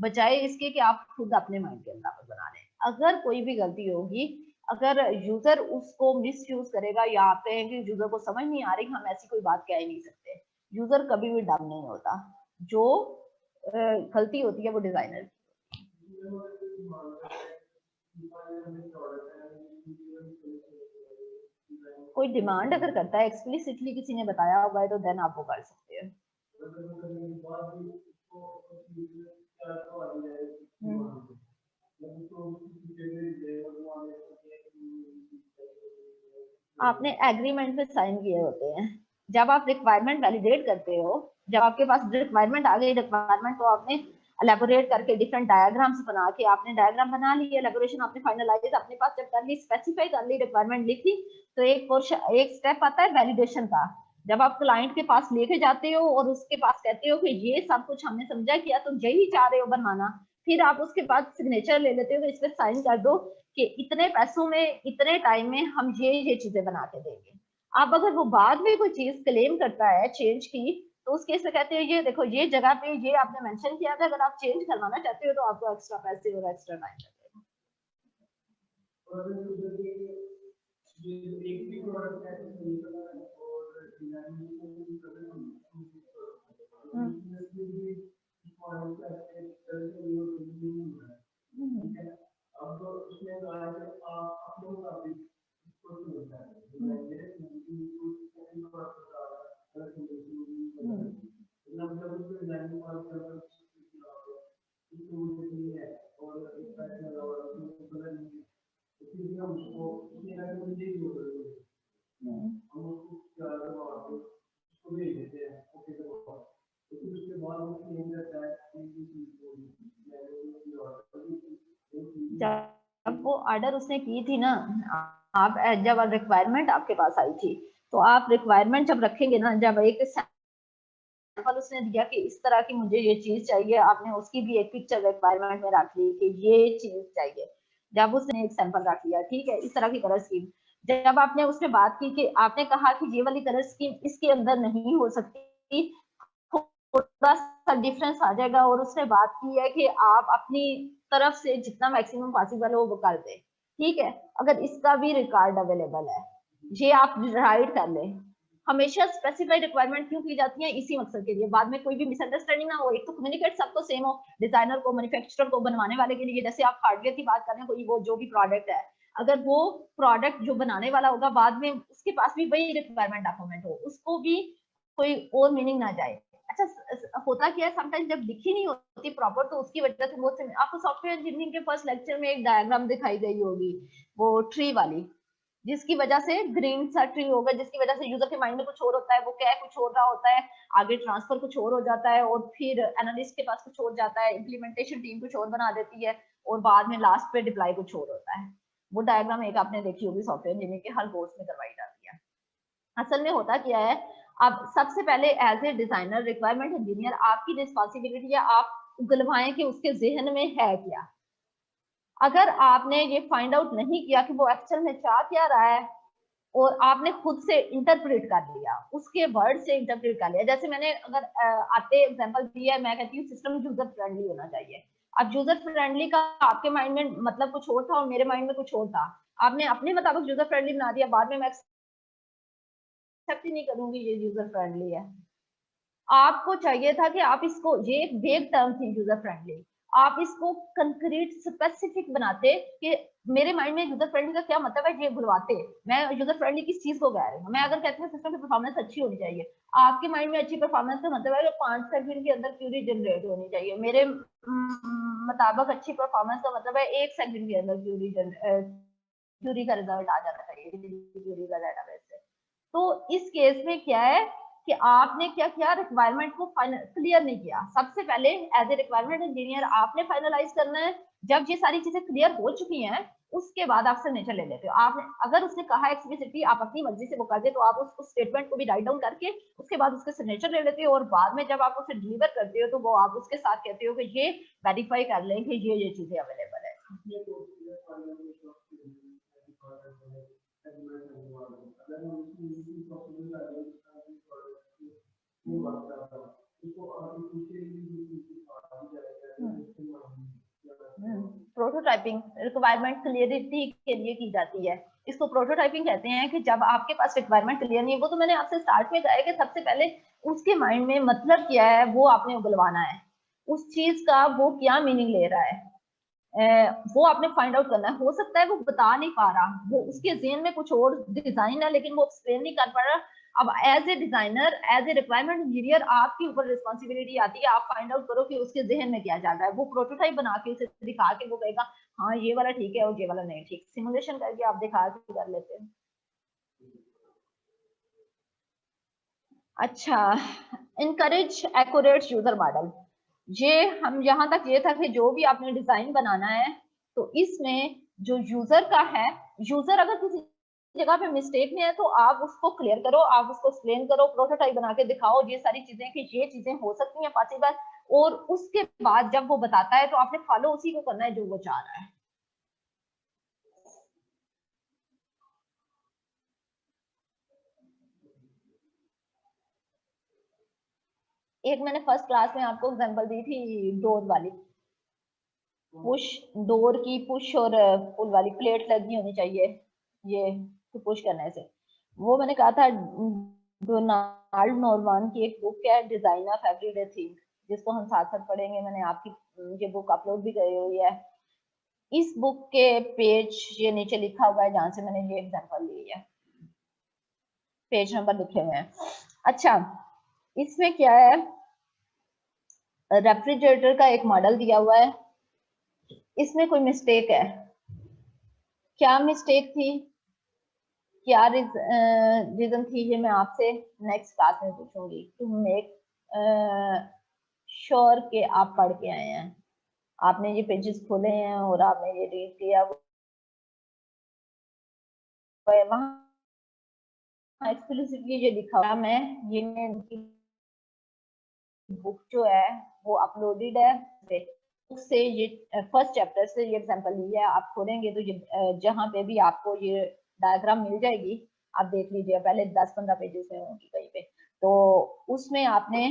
बजाय इसके कि आप खुद अपने माइंड के अंदर बना रहे हैं। अगर कोई भी गलती होगी, अगर यूजर उसको मिस यूज करेगा, या आप कहें कि यूजर को समझ नहीं आ रही, हम ऐसी कोई बात कह ही नहीं सकते। यूजर कभी भी डम नहीं होता, जो गलती होती है वो डिजाइनर कोई डिमांड अगर करता है, एक्सप्लिसिटली किसी ने बताया हुआ है, तो देन आप वो कर सकते हैं। आपने एग्रीमेंट पे साइन किए होते हैं, जब आप रिक्वायरमेंट वैलिडेट करते हो, जब आपके पास रिक्वायरमेंट आ गई, रिक्वायरमेंट को आपने एलेबोरेट करके डिफरेंट डायग्राम्स बना के आपने डायग्राम बना ली, एलेबोरेशन आपने फाइनलाइज अपने पास जब कर ली, स्पेसिफाई कर ली, रिक्वायरमेंट लिख ली, तो एक पोर्शन, एक स्टेप आता है वैलिडेशन का। जब आप क्लाइंट के पास लेके जाते हो और उसके पास कहते हो कि ये सब कुछ हमने समझा किया, तुम यही चाह रहे हो बनवाना, फिर आप उसके बाद सिग्नेचर ले लेते हो कि इस पर साइन कर दो कि इतने पैसों में, इतने टाइम में हम ये चीजें बना के देंगे। अब अगर वो बाद में कोई चीज क्लेम करता है चेंज की, तो उस केस में कहते हैं ये देखो, ये जगह पे ये आपने मेंशन किया था, अगर आप चेंज करवाना चाहते हो तो आपको एक्स्ट्रा पैसे और एक्स्ट्रा टाइम लगेगा। जब वो ऑर्डर उसने की थी ना, आप जब रिक्वायरमेंट आपके पास आई थी, तो आप रिक्वायरमेंट जब रखेंगे ना, जब एक सैंपल उसने दिया कि इस तरह की मुझे ये चीज चाहिए, आपने उसकी भी एक पिक्चर रिक्वायरमेंट में रख ली कि ये चीज चाहिए, जब उसने एक सैंपल रख लिया, ठीक है, इस तरह की कलर स्कीम, जब आपने उसमें बात की कि आपने कहा कि ये वाली कलर स्कीम इसके अंदर नहीं हो सकती, थोड़ा सा डिफरेंस आ जाएगा, और उसने बात की है कि आप अपनी तरफ से जितना मैक्सिमम पॉसिबल हो वो कर दे, ठीक है, अगर इसका भी रिकॉर्ड अवेलेबल है, ये आप राइट कर ले। हमेशा स्पेसिफाइड रिक्वायरमेंट क्यों की जाती है, इसी मकसद के लिए, बाद में कोई भी मिसअंडरस्टैंडिंग ना हो, एक तो कम्युनिकेट सबको सेम हो, डिजाइनर को, मैन्युफैक्चरर को, बनवाने वाले के लिए, जैसे आप हार्डवेयर की बात कर रहे हैं, कोई वो जो भी प्रोडक्ट है, अगर वो प्रोडक्ट जो बनाने वाला होगा बाद में उसके पास भी वही रिक्वायरमेंट डॉक्यूमेंट हो, उसको भी कोई और मीनिंग ना जाए। अच्छा, होता क्या है, समटाइम जब लिखी नहीं होती प्रॉपर, तो उसकी वजह से बहुत से, आपको सॉफ्टवेयर इंजीनियरिंग के फर्स्ट लेक्चर में एक डायग्राम दिखाई गई होगी, वो ट्री वाली, जिसकी वजह से ग्रीन सा ट्री होगा, जिसकी वजह से यूजर के माइंड में कुछ और होता है, वो क्या कुछ और रहा होता है, आगे ट्रांसफर कुछ और हो जाता है, और फिर एनालिस्ट के पास कुछ और जाता है, इम्प्लीमेंटेशन टीम कुछ और बना देती है, और बाद में लास्ट पे डिप्लाई कुछ और होता है। वो डायग्राम एक आपने देखी होगी सॉफ्टवेयर इंजीनियरिंग के हर कोर्स में करवाई जाती है। असल में होता क्या है, अब सबसे पहले as a designer, requirement engineer, आपकी रिस्पॉन्सिबिलिटी है आप उगलवाएं कि उसके जहन में है क्या। अगर आपने ये फाइंड आउट नहीं किया कि वो एक्चुअल में चाह क्या रहा है, और आपने खुद से इंटरप्रेट कर लिया, उसके वर्ड से इंटरप्रेट कर लिया, जैसे मैंने अगर आते एग्जांपल दिया है, मैं कहती हूँ सिस्टम यूजर फ्रेंडली होना चाहिए। अब यूजर फ्रेंडली का आपके माइंड में मतलब कुछ और था और मेरे माइंड में कुछ और था, आपने अपने मुताबिक यूजर फ्रेंडली बना दिया, बाद में मैं एक्सेप्ट ही नहीं करूंगी ये यूजर फ्रेंडली है। आपको चाहिए था कि आप इसको, ये एक वेग टर्म थी यूजर फ्रेंडली, आप इसको कंक्रीट स्पेसिफिक बनाते कि मेरे माइंड में यूजर फ्रेंडली का क्या मतलब है, ये बुलवाते। मैं यूजर फ्रेंडली किस चीज को कह रही हूँ, मैं अगर कहती हूँ सिस्टम की परफॉर्मेंस अच्छी होनी चाहिए, आपके माइंड में अच्छी परफॉर्मेंस का मतलब है कि 5 सेकंड के अंदर क्यूरी जनरेट होनी चाहिए, मेरे मुताबिक अच्छी परफॉर्मेंस का मतलब है 1 सेकंड के अंदर क्यूरी का रिजल्ट आ जाना चाहिए क्यूरी का डेटाबेस से। तो इस केस में क्या है कि आपने क्या किया, रिक्वायरमेंट को क्लियर नहीं किया। सबसे पहले एज ए रिक्वायरमेंट इंजीनियर आपने फाइनलाइज करना है। जब ये सारी चीजें क्लियर हो चुकी हैं उसके बाद आप सिग्नेचर ले लेते हो। आपने अगर उसने कहा एक्सप्लिसिटली आप अपनी मर्जी से वो कर दे तो आप उस स्टेटमेंट को भी राइट डाउन करके उसके बाद उसके सिग्नेचर ले लेते हो, और बाद में जब आप उसे डिलीवर करते हो तो वो आप उसके साथ कहते हो कि ये वेरीफाई कर लें कि ये चीजें अवेलेबल है। प्रोटोटाइपिंग रिक्वायरमेंट क्लियरिटी के लिए की जाती है। इसको प्रोटोटाइपिंग कहते हैं कि जब आपके पास रिक्वायरमेंट क्लियर नहीं है, वो तो मैंने आपसे स्टार्ट में कहा है कि सबसे पहले उसके माइंड में मतलब क्या है वो आपने उगलवाना है, उस चीज का वो क्या मीनिंग ले रहा है, वो आपने फाइंड आउट करना है। हो सकता है वो बता नहीं पा रहा, वो उसके ज़हन में कुछ और डिजाइन है लेकिन वो एक्सप्लेन नहीं कर पा रहा। अब as a designer, as a requirement engineer आपके ऊपर रिस्पॉन्सिबिलिटी आती है, आप फाइंड आउट करो कि उसके जहन में क्या चल रहा है। वो प्रोटोटाइप बना के उसे दिखा के वो कहेगा हाँ ये वाला ठीक है और ये वाला नहीं ठीक, सिमुलेशन करके आप दिखा के कर लेते हैं। अच्छा, इनकरेज एक्यूरेट यूजर मॉडल। ये हम यहाँ तक ये था कि जो भी आपने डिजाइन बनाना है तो इसमें जो यूजर का है, यूजर अगर किसी जगह पे मिस्टेक में है तो आप उसको क्लियर करो, आप उसको एक्सप्लेन करो, प्रोटोटाइप बना के दिखाओ ये सारी चीजें कि ये चीजें हो सकती हैं पॉसिबल, और उसके बाद जब वो बताता है तो आपने फॉलो उसी को करना है जो वो चाह रहा है। एक मैंने फर्स्ट क्लास में आपको एग्जांपल दी थी डोर वाली, पुश डोर की पुश और पुल वाली प्लेट लगी होनी चाहिए ये तो पुश करने से। वो मैंने कहा था डोनाल्ड नॉर्मान की एक बुक है डिजाइन ऑफ एवरीडे थिंग, जिसको हम साथ साथ पढ़ेंगे। मैंने आपकी ये बुक अपलोड भी करी हुई है। इस बुक के पेज ये नीचे लिखा हुआ है जहां से मैंने ये एग्जांपल ली है, पेज नंबर लिखे हुए हैं। अच्छा, इसमें क्या है, रेफ्रिजरेटर का एक मॉडल दिया हुआ है, इसमें कोई मिस्टेक है, क्या मिस्टेक थी, क्या रीजन थी, ये मैं आपसे नेक्स्ट क्लास में पूछूंगी टू मेक श्योर कि आप पढ़ के आए हैं, आपने ये पेजेस खोले हैं और आपने ये रीड किया। वहाँ एक्सप्लिसिटली ये लिखा हुआ, मैं ये बुक जो है वो अपलोडेड है, बुक से ये फर्स्ट चैप्टर से ये एग्जांपल ली है। आप खोलेंगे तो ये जहाँ पे भी आपको ये डायग्राम मिल जाएगी आप देख लीजिए, पहले 10-15 पेजेस में होंगी कहीं पे, तो उसमें आपने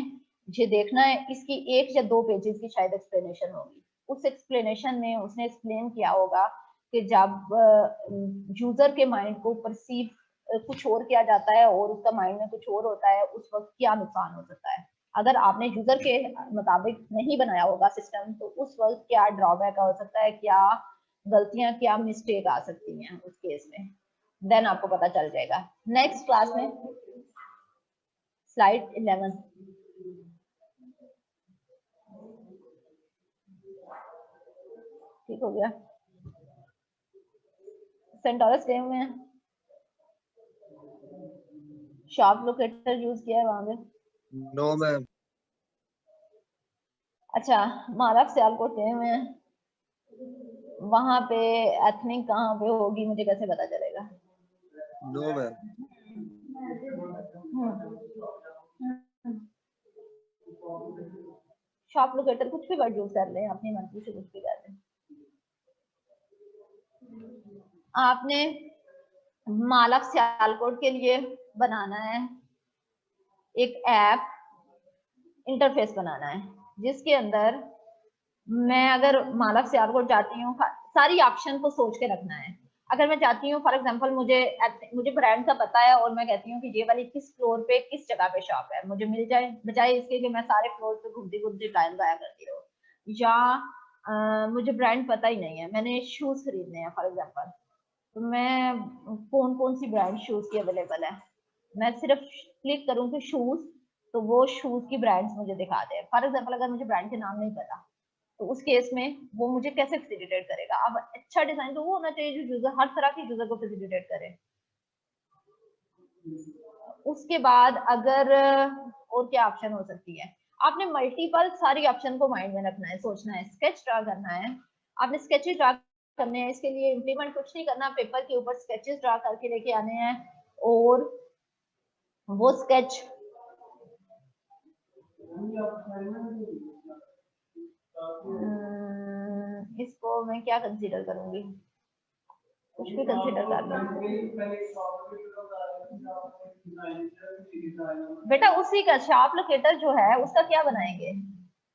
ये देखना है। इसकी 1 या 2 पेजेस की शायद एक्सप्लेनेशन होगी, उस एक्सप्लेनेशन में उसने एक्सप्लेन किया होगा कि जब यूजर के माइंड को परसीव कुछ और किया जाता है और उसका माइंड में कुछ और होता है, उस वक्त क्या नुकसान हो सकता है। अगर आपने यूजर के मुताबिक नहीं बनाया होगा सिस्टम तो उस वक्त क्या ड्रॉबैक हो सकता है, क्या गलतियां, क्या मिस्टेक आ सकती हैं उस केस में, देन आपको पता चल जाएगा। नेक्स्ट क्लास में स्लाइड 11 ठीक हो गया। सेंटोरस गेम में शॉप लोकेटर यूज किया है वहां पे? No ma'am. अच्छा, मालक सियालकोट में वहां पे एथनिक कहाँ पे होगी, मुझे कैसे पता चलेगा? No ma'am. शॉप लोकेटर कुछ भी वर्ड यूज कर लें, अपनी मर्जी से कुछ भी कर लें। आपने मालक सियालकोट के लिए बनाना है एक ऐप इंटरफेस बनाना है, जिसके अंदर मैं अगर मालक सियालकोट जाती हूँ, सारी ऑप्शन को सोच के रखना है। अगर मैं चाहती हूँ फॉर एग्जांपल मुझे ब्रांड का पता है और मैं कहती हूँ कि ये वाली किस फ्लोर पे किस जगह पे शॉप है, मुझे मिल जाए, बजाय इसके कि मैं सारे फ्लोर पे घूमती घूमती टाइम जाया करती रहूँ। या मुझे ब्रांड पता ही नहीं है, मैंने शूज खरीदने हैं फॉर एग्जाम्पल, तो मैं कौन कौन सी ब्रांड शूज की अवेलेबल है, मैं सिर्फ क्लिक करूँ कि शूज, तो वो शूज की ब्रांड्स मुझे दिखा दे। फॉर एग्जाम्पल अगर मुझे ब्रांड के नाम नहीं पता तो उस केस में वो मुझे कैसे फैसिलिटेट करेगा। अब अच्छा डिजाइन तो वो होना चाहिए जो यूजर, हर तरह के यूजर को फैसिलिटेट करे। उसके बाद अगर और क्या ऑप्शन हो सकती है, आपने मल्टीपल सारी ऑप्शन को माइंड में रखना है, सोचना है, स्केच ड्रा करना है, आपने स्केचेस ड्रा करने हैं। इसके लिए इम्प्लीमेंट कुछ नहीं करना, पेपर के ऊपर स्केचेस ड्रा करके लेके आने हैं और वो स्केच इसको मैं क्या कंसीडर करूंगी, कुछ भी कंसीडर कर लो बेटा। उसी का शार्प लोकेटर जो है उसका क्या बनाएंगे,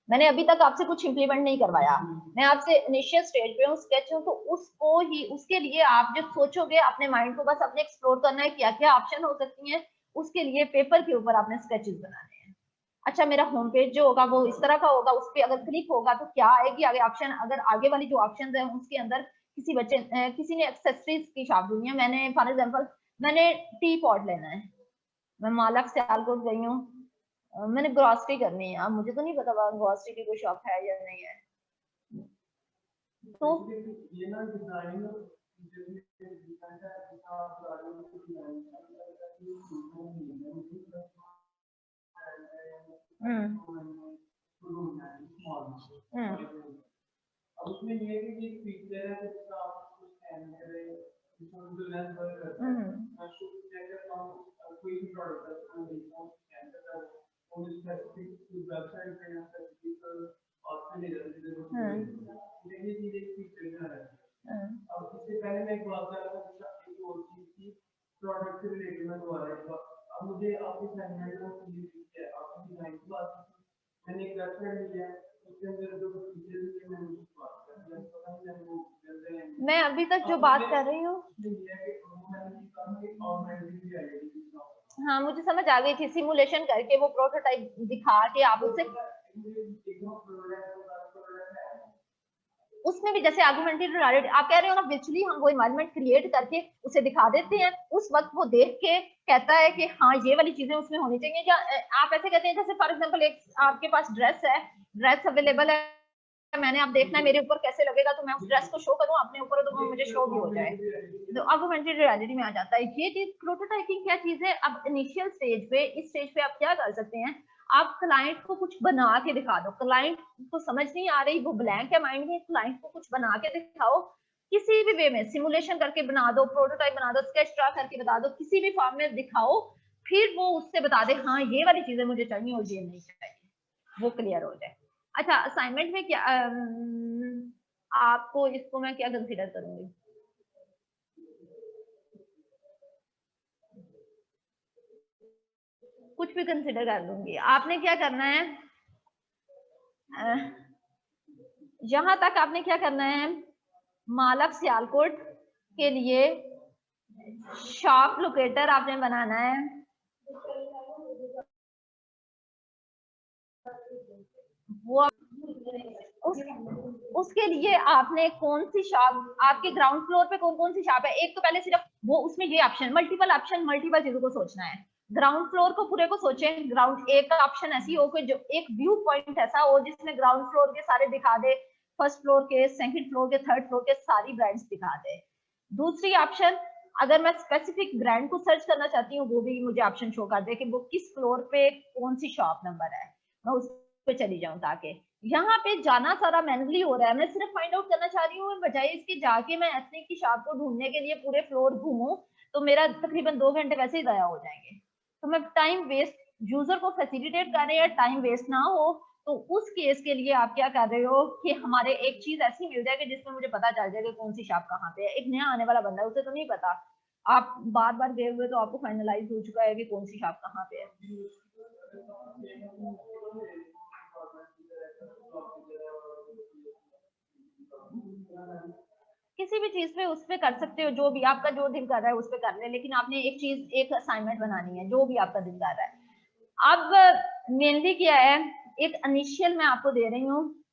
मैंने अभी तक आपसे कुछ इंप्लीमेंट नहीं करवाया, मैं आपसे इनिशियल स्टेज पे हूँ, स्केच हूँ, तो उसको ही, उसके लिए आप जब सोचोगे अपने माइंड को बस अपने एक्सप्लोर करना है क्या क्या ऑप्शन हो सकती हैं, उसके लिए पेपर के ऊपर आपने स्केचेस बनाने हैं। अच्छा, मेरा होम पेज जो होगा वो इस तरह का होगा, उस पर अगर क्लिक होगा तो क्या आएगी आगे ऑप्शन, अगर आगे वाली जो ऑप्शन है उसके अंदर किसी ने एक्सेसरीज की शॉप दी है, मैंने फॉर एग्जांपल मैंने टी पॉट लेना है, मैं मालक सियालकोट गई हूँ, मैंने ग्रोसरी करनी है, अब मुझे तो नहीं पता वहाँ ग्रोसरी की कोई शॉप है या नहीं है, तो उसमें ये है कि एक फीचर है जिसका आप स्कैन करें, इसमें जो लेंस वर्क करता है, मैं शुरू चेक करता हूँ कोई भी प्रोडक्ट है उसको देखता हूँ, स्कैन करता हूँ और स्पेसिफिक वेबसाइट पे या स्पेसिफिक ऑप्शन ले जाते हैं, लेकिन ये चीज एक फीचर है। अब इससे पहले मैं एक बात कर रहा था, एक और चीज की प्रोडक्ट से रिलेटेड मैं दोबारा एक बार, अब मुझे आपके सेगमेंट में चीज है, आपकी डिजाइन की बात मैंने एक वेबसाइट लिया है, उसके अंदर जो फीचर्स है मैंने मैं अभी तक जो बात कर रही हूँ, हाँ मुझे समझ आ गई थी, सिमुलेशन करके वो प्रोटोटाइप दिखा के आप उसमें भी जैसे आर्गुमेंटेड रियलिटी आप कह रहे हो ना, विचुअली हम वो एनवायरनमेंट क्रिएट करके उसे दिखा देते हैं, उस वक्त वो देख के कहता है कि हाँ ये वाली चीजें उसमें होनी चाहिए, या आप ऐसे कहते हैं जैसे फॉर एग्जांपल एक आपके पास ड्रेस है, ड्रेस अवेलेबल है, मैंने आप देखना है मेरे ऊपर कैसे लगेगा, तो मैं उस ड्रेस को शो करूं अपने ऊपर तो वो मुझे शो भी हो जाए, तो ऑगमेंटेड रियलिटी में आ जाता है। ये चीज प्रोटोटाइपिंग क्या चीज है, अब इनिशियल स्टेज पे, इस स्टेज पे आप क्या कर सकते हैं, आप क्लाइंट को कुछ बना के दिखा दो, क्लाइंट को समझ नहीं आ रही, वो ब्लैंक है माइंड में, क्लाइंट को कुछ बना के दिखाओ, किसी भी वे में सिमुलेशन करके बना दो, प्रोटोटाइप बना दो, स्केच ड्रा करके बता दो, किसी भी फॉर्म में दिखाओ, फिर वो उससे बता दे हाँ ये वाली चीजें मुझे चाहिए और ये नहीं चाहिए, वो क्लियर हो जाए। अच्छा, असाइनमेंट में क्या आपको, इसको मैं क्या कंसीडर करूंगी, कुछ भी कंसीडर कर लूंगी, आपने क्या करना है, यहां तक आपने क्या करना है, मालक सियालकोट के लिए शॉप लोकेटर आपने बनाना है, वो उसके लिए आपने कौन सी शॉप, आपके ग्राउंड फ्लोर पे कौन कौन सी शॉप है, एक तो पहले सिर्फ वो उसमें ये ऑप्शन, मल्टीपल चीजों को सोचना है, ग्राउंड फ्लोर को पूरे को सोचें, ग्राउंड एक का ऑप्शन ऐसी हो कि जो एक व्यू पॉइंट ऐसा हो जिसमें ग्राउंड फ्लोर के सारे दिखा दे, फर्स्ट फ्लोर के, सेकंड फ्लोर के, थर्ड फ्लोर के सारी ब्रांड्स दिखा दे। दूसरी ऑप्शन, अगर मैं स्पेसिफिक ब्रांड को सर्च करना चाहती हूँ वो भी मुझे ऑप्शन शो कर दे कि वो किस फ्लोर पे कौन सी शॉप नंबर है, मैं उस पे चली जाऊं, ताकि यहाँ पे जाना सारा मैनुअली हो रहा है, मैं सिर्फ फाइंड आउट करना चाह रही हूँ, बजाय इसके जाके मैं एथनिक की शॉप को ढूंढने के लिए पूरे फ्लोर घूमूं, तो मेरा तकरीबन 2 घंटे वैसे ही दया हो जाएंगे, तो मैं टाइम वेस्ट, यूजर को फैसिलिटेट कर रहे हैं, टाइम वेस्ट ना हो, तो उस केस के लिए आप क्या कर रहे हो कि हमारे एक चीज ऐसी मिल जाए कि जिसमें मुझे पता चल जाए कि कौन सी शॉप कहाँ पे है, एक नया आने वाला बंदा है उसे तो नहीं पता, आप बार बार गए हुए तो आपको फाइनलाइज हो चुका है कि कौन सी शॉप कहाँ पे है। किसी भी चीज पे उस पे कर सकते हो, जो भी आपका जो दिल कर रहा है उस पे कर ले, लेकिन आपने एक चीज, एक असाइनमेंट बनानी है जो भी आपका दिल कर रहा है। अब मेनली क्या है, एक इनिशियल मैं आपको दे रही हूँ,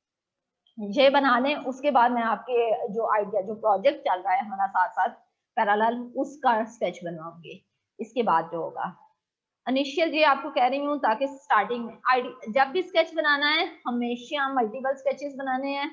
ये बना लें, उसके बाद मैं आपके जो आइडिया, जो प्रोजेक्ट चल रहा है हमारा साथ साथ पैरेलल, उसका स्केच बनवाऊंगी, इसके बाद जो होगा इनिशियल ये आपको कह रही हूँ, ताकि स्टार्टिंग में जब भी स्केच बनाना है हमेशा मल्टीपल स्केचेस बनाने हैं,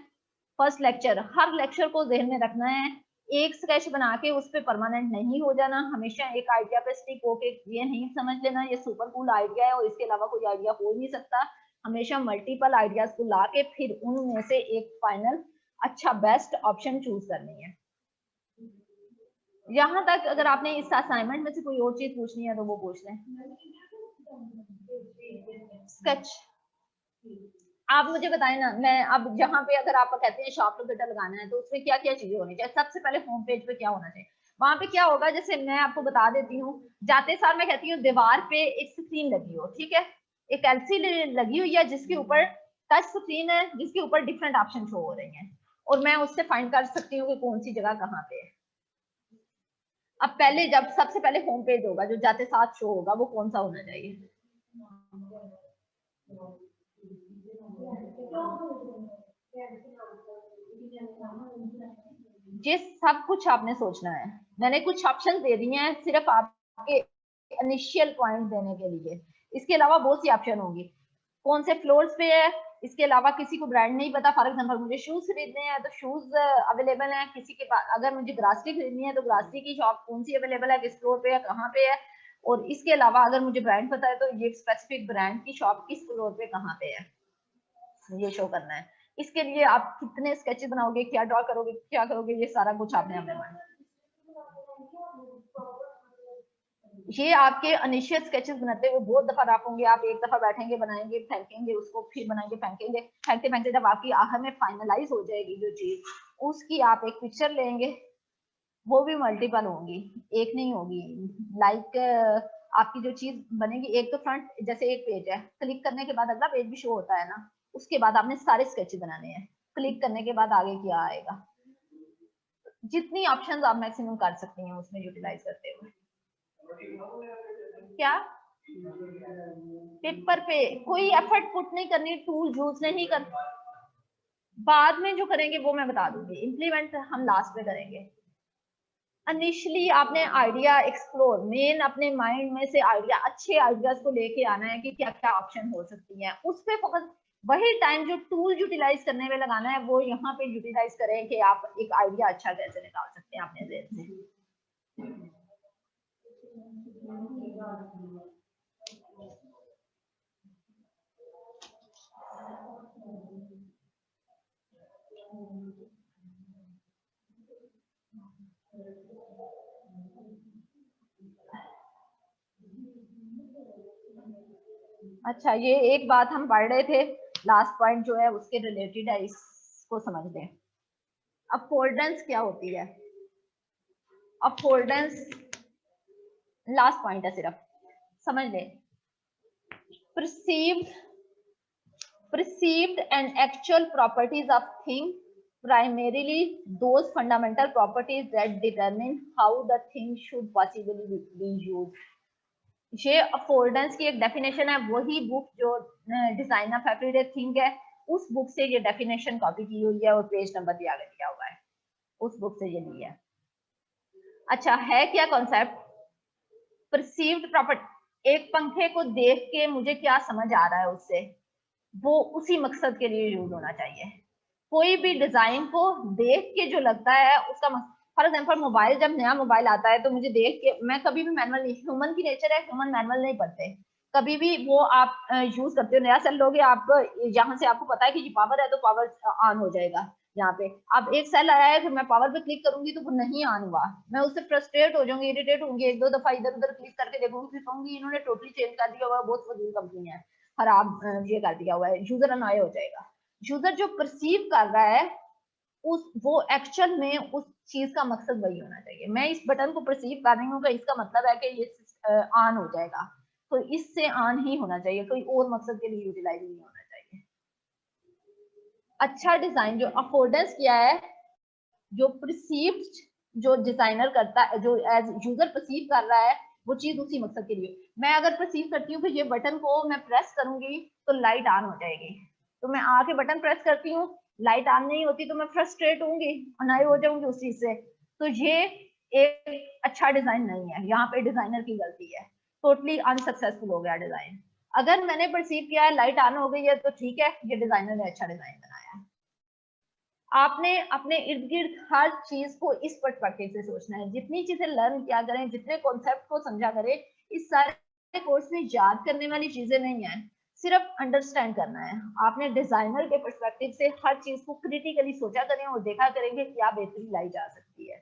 फर्स्ट लेक्चर, हर लेक्चर को ध्यान में रखना है, एक स्केच बना के उस पर परमानेंट नहीं हो जाना, हमेशा एक आइडिया पे स्टिक होके ये नहीं समझ लेना ये सुपर कूल आइडिया है और इसके अलावा कोई आइडिया हो नहीं सकता। हमेशा मल्टीपल आइडियाज को ला के फिर उनमें से एक फाइनल अच्छा बेस्ट ऑप्शन चूज करनी है। यहाँ तक अगर आपने इस असाइनमेंट में से कोई और चीज पूछनी है तो वो पूछ लें। स्केच आप मुझे बताएं ना, मैं अब जहाँ पे अगर आप कहते हैं शॉप लोकेटर लगाना है तो उसमें क्या क्या चीजें होनी चाहिए। सबसे पहले होम पेज पे क्या होना चाहिए, वहां पे क्या होगा, जैसे मैं आपको बता देती हूँ, जाते सार मैं कहती हूँ दीवार पे एक स्क्रीन लगी हो, ठीक है, एक एलसीडी लगी हुई है जिसके ऊपर टच स्क्रीन है, जिसके ऊपर डिफरेंट ऑप्शन शो हो रहे हैं और मैं उससे फाइंड कर सकती हूँ कि कौन सी जगह कहाँ पे है। अब पहले जब सबसे पहले होम पेज होगा जो जाते साथ शो होगा वो कौन सा होना चाहिए, ये सब कुछ आपने सोचना है। मैंने कुछ ऑप्शन दे दिए हैं सिर्फ आपके इनिशियल पॉइंट देने के लिए, इसके अलावा बहुत सी ऑप्शन होंगी, कौन से फ्लोर्स पे है, इसके अलावा किसी को ब्रांड नहीं पता, फॉर एग्जांपल मुझे शूज खरीदने हैं तो शूज अवेलेबल है, किसी के पास अगर मुझे ग्रासरी खरीदनी है तो ग्रासरी की शॉप कौन सी अवेलेबल है, किस फ्लोर पे है, कहाँ पे है, और इसके अलावा अगर मुझे ब्रांड पता है तो ये स्पेसिफिक ब्रांड की शॉप किस फ्लोर पे कहाँ पे है, ये शो करना है। इसके लिए आप कितने स्केचेस बनाओगे, क्या ड्रॉ करोगे, क्या करोगे, ये सारा कुछ आपने अपने मन, ये आपके इनिशियल स्केचेस बनाते हुए बहुत दफा ड्राफ्ट होंगे, आप एक दफा बैठेंगे बनाएंगे फेंकेंगे उसको, फिर बनाएंगे फेंकेंगे, फेंकते फेंकते जब आपकी आखिर में फाइनलाइज हो जाएगी जो चीज, उसकी आप एक पिक्चर लेंगे, वो भी मल्टीपल होंगी, एक नहीं होगी। लाइक आपकी जो चीज बनेगी, एक तो फ्रंट जैसे एक पेज है, क्लिक करने के बाद अगला पेज भी शो होता है ना, उसके बाद आपने सारे स्केचेस बनाने हैं, क्लिक करने के बाद आगे क्या आएगा, जितनी ऑप्शंस आप मैक्सिमम कर सकती हैं उसमें यूटिलाइज करते हुए। क्या पेपर पे कोई एफर्ट पुट नहीं करनी, टूल यूज नहीं कर, बाद में जो करेंगे वो मैं बता दूंगी, इम्प्लीमेंट हम लास्ट में करेंगे। इनिशियली आपने आइडिया एक्सप्लोर, मेन अपने माइंड में से आइडिया, अच्छे आइडियाज को लेके आना है कि क्या क्या ऑप्शन हो सकती हैं, उस पे फोकस, वही टाइम जो टूल यूटिलाइज करने में लगाना है वो यहाँ पे यूटिलाइज करें कि आप एक आइडिया अच्छा कैसे निकाल सकते हैं अपने जेहन से। अच्छा, ये एक बात हम पढ़ रहे थे, लास्ट पॉइंट जो है उसके रिलेटेड है, इसको समझ लें। अफोर्डेंस क्या होती है, अफोर्डेंस लास्ट पॉइंट है, सिर्फ समझ लें। perceived and actual properties of thing, primarily those fundamental properties that determine how the thing should possibly be used. ये अफोर्डेंस की एक डेफिनेशन है, वही बुक जो डिजाइन ऑफ एवरीडे थिंग है उस बुक से ये डेफिनेशन कॉपी की हुई है और पेज नंबर भी आगे दिया हुआ है, उस बुक से ये ली है। अच्छा, है क्या कॉन्सेप्ट, परसीव्ड प्रॉपर्टी, एक पंखे को देख के मुझे क्या समझ आ रहा है उससे, वो उसी मकसद के लिए यूज होना चाहिए। कोई भी डिजाइन को देख के जो लगता है उसका, फॉर एग्जांपल मोबाइल, जब नया मोबाइल आता है तो मुझे देख के, मैं कभी भी मैनुअल नहीं, ह्यूमन की नेचर है, ह्यूमन मैनुअल नहीं पढ़ते कभी भी, वो आप यूज करते हो, नया सेल लोगे आप, यहाँ से आपको पता है कि ये पावर है तो पावर ऑन हो जाएगा, यहाँ पे अब एक सेल आया है फिर मैं पावर पे क्लिक करूंगी तो वो नहीं ऑन हुआ, मैं उससे फ्रस्ट्रेट हो जाऊंगी, इरिटेट होंगी, एक दो दफा इधर उधर क्लिक करके देखूंगी, फिर कहूंगी इन्होंने टोटली चेंज कर दिया हुआ, बहुत फजूल कंपनी है, खराब ये कर दिया हुआ है, यूजर अनॉय हो जाएगा। यूजर जो परसीव कर रहा है उस, वो एक्चुअल में उस चीज का मकसद वही होना चाहिए। मैं इस बटन को परसीव कर रही हूँ, इसका मतलब है कि ये ऑन हो जाएगा, तो इससे ऑन ही होना चाहिए, कोई और मकसद के लिए यूटिलाइज नहीं होना चाहिए। अच्छा डिजाइन जो अफोर्डेंस किया है, जो परसीव, जो डिजाइनर करता है, जो एज यूजर परसीव कर रहा है वो चीज उसी मकसद के लिए। मैं अगर परसीव करती हूँ कि ये बटन को मैं प्रेस करूंगी तो लाइट ऑन हो जाएगी, तो मैं आके बटन प्रेस करती हूँ, लाइट ऑन नहीं होती तो मैं फ्रस्ट्रेट होंगी, अनाई हो जाऊंगी उस चीज से, तो ये एक अच्छा डिजाइन नहीं है, यहाँ पे डिजाइनर की गलती है, टोटली अनसक्सेसफुल हो गया डिजाइन। अगर मैंने परसीव किया है लाइट ऑन हो गई है तो ठीक है, ये डिजाइनर ने अच्छा डिजाइन बनाया है। आपने अपने इर्द गिर्द हर चीज को इस पर्सपेक्टिव से सोचना है। जितनी चीजें लर्न किया करें, जितने कॉन्सेप्ट को समझा करें, इस सारे कोर्स में याद करने वाली चीजें नहीं है, सिर्फ अंडरस्टैंड करना है। आपने डिजाइनर के पर्सपेक्टिव से हर चीज को क्रिटिकली सोचा करें और देखा करेंगे क्या बेहतरी लाई जा सकती है।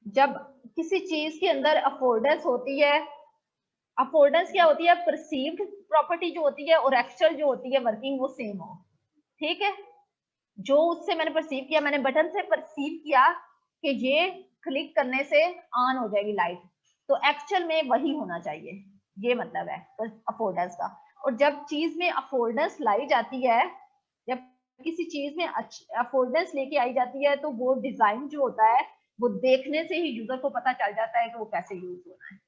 जब किसी चीज के अंदर अफोर्डेंस होती है, अफोर्डेंस क्या होती है? परसीव्ड प्रॉपर्टी जो होती है और एक्चुअल जो होती है वर्किंग, वो सेम हो। ठीक है, जो उससे मैंने परसीव किया, मैंने बटन से परसीव किया कि ये क्लिक करने से ऑन हो जाएगी लाइट, तो एक्चुअल में वही होना चाहिए। ये मतलब है अफोर्डेंस का। और जब चीज में अफोर्डेंस लाई जाती है, जब किसी चीज में अफोर्डेंस लेके आई जाती है, तो वो डिजाइन जो होता है वो देखने से ही यूजर को पता चल जाता है कि वो कैसे यूज होना है।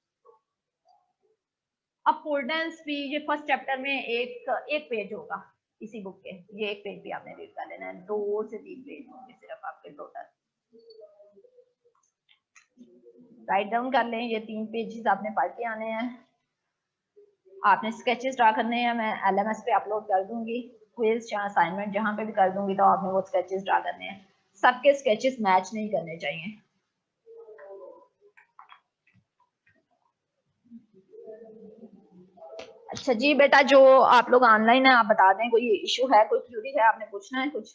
अफोर्डेंस भी ये फर्स्ट चैप्टर में एक पेज होगा इसी बुक के, ये एक पेज भी आपने रीड कर लेना है, 2 से 3 पेज होंगे सिर्फ आपके टोटल। राइट डाउन कर लें, ये 3 पेजेस आपने पढ़ के आने हैं। आपने स्केचेस ड्रा करने हैं, मैं LMS पे अपलोड कर दूंगी, क्विज या असाइनमेंट जहां पे भी कर दूंगी, तो आपने वो स्केचेस ड्रा करने हैं। सबके स्केचेस मैच नहीं करने चाहिए। अच्छा जी बेटा, जो आप लोग ऑनलाइन है आप बता दें, कोई इशू है, कोई क्यूरी है, आपने पूछना है कुछ?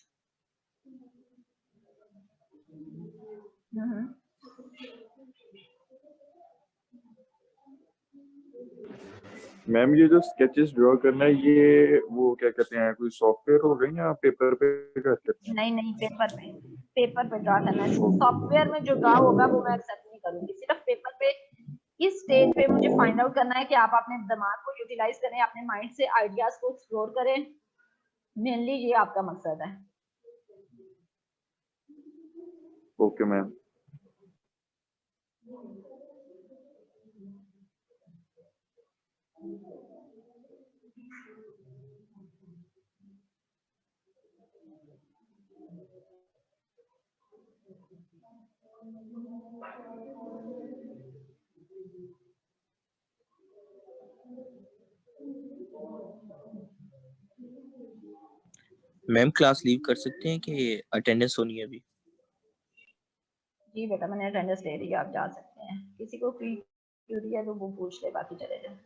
मैम ये जो स्केचेस ड्रॉ करना है, ये वो क्या कहते हैं, कोई सॉफ्टवेयर हो गए या पेपर पे करते हैं? नहीं, पेपर पे ड्रा करना है। सॉफ्टवेयर में जो ड्रा होगा वो मैं एक्सेप्ट नहीं करूंगी, सिर्फ पेपर पे। इस स्टेज पे मुझे फाइंड आउट करना है कि आप अपने दिमाग को यूटिलाइज करें, अपने माइंड से आइडियाज को एक्सप्लोर करें। मेनली ये आपका मकसद है। Okay ma'am. Ma'am class leave कर सकते हैं कि अटेंडेंस होनी है अभी? जी बेटा, मैंने अटेंडेंस ले ली, आप जा सकते हैं। किसी को कोई क्यूरी है तो वो पूछ ले, बाकी चले जाए।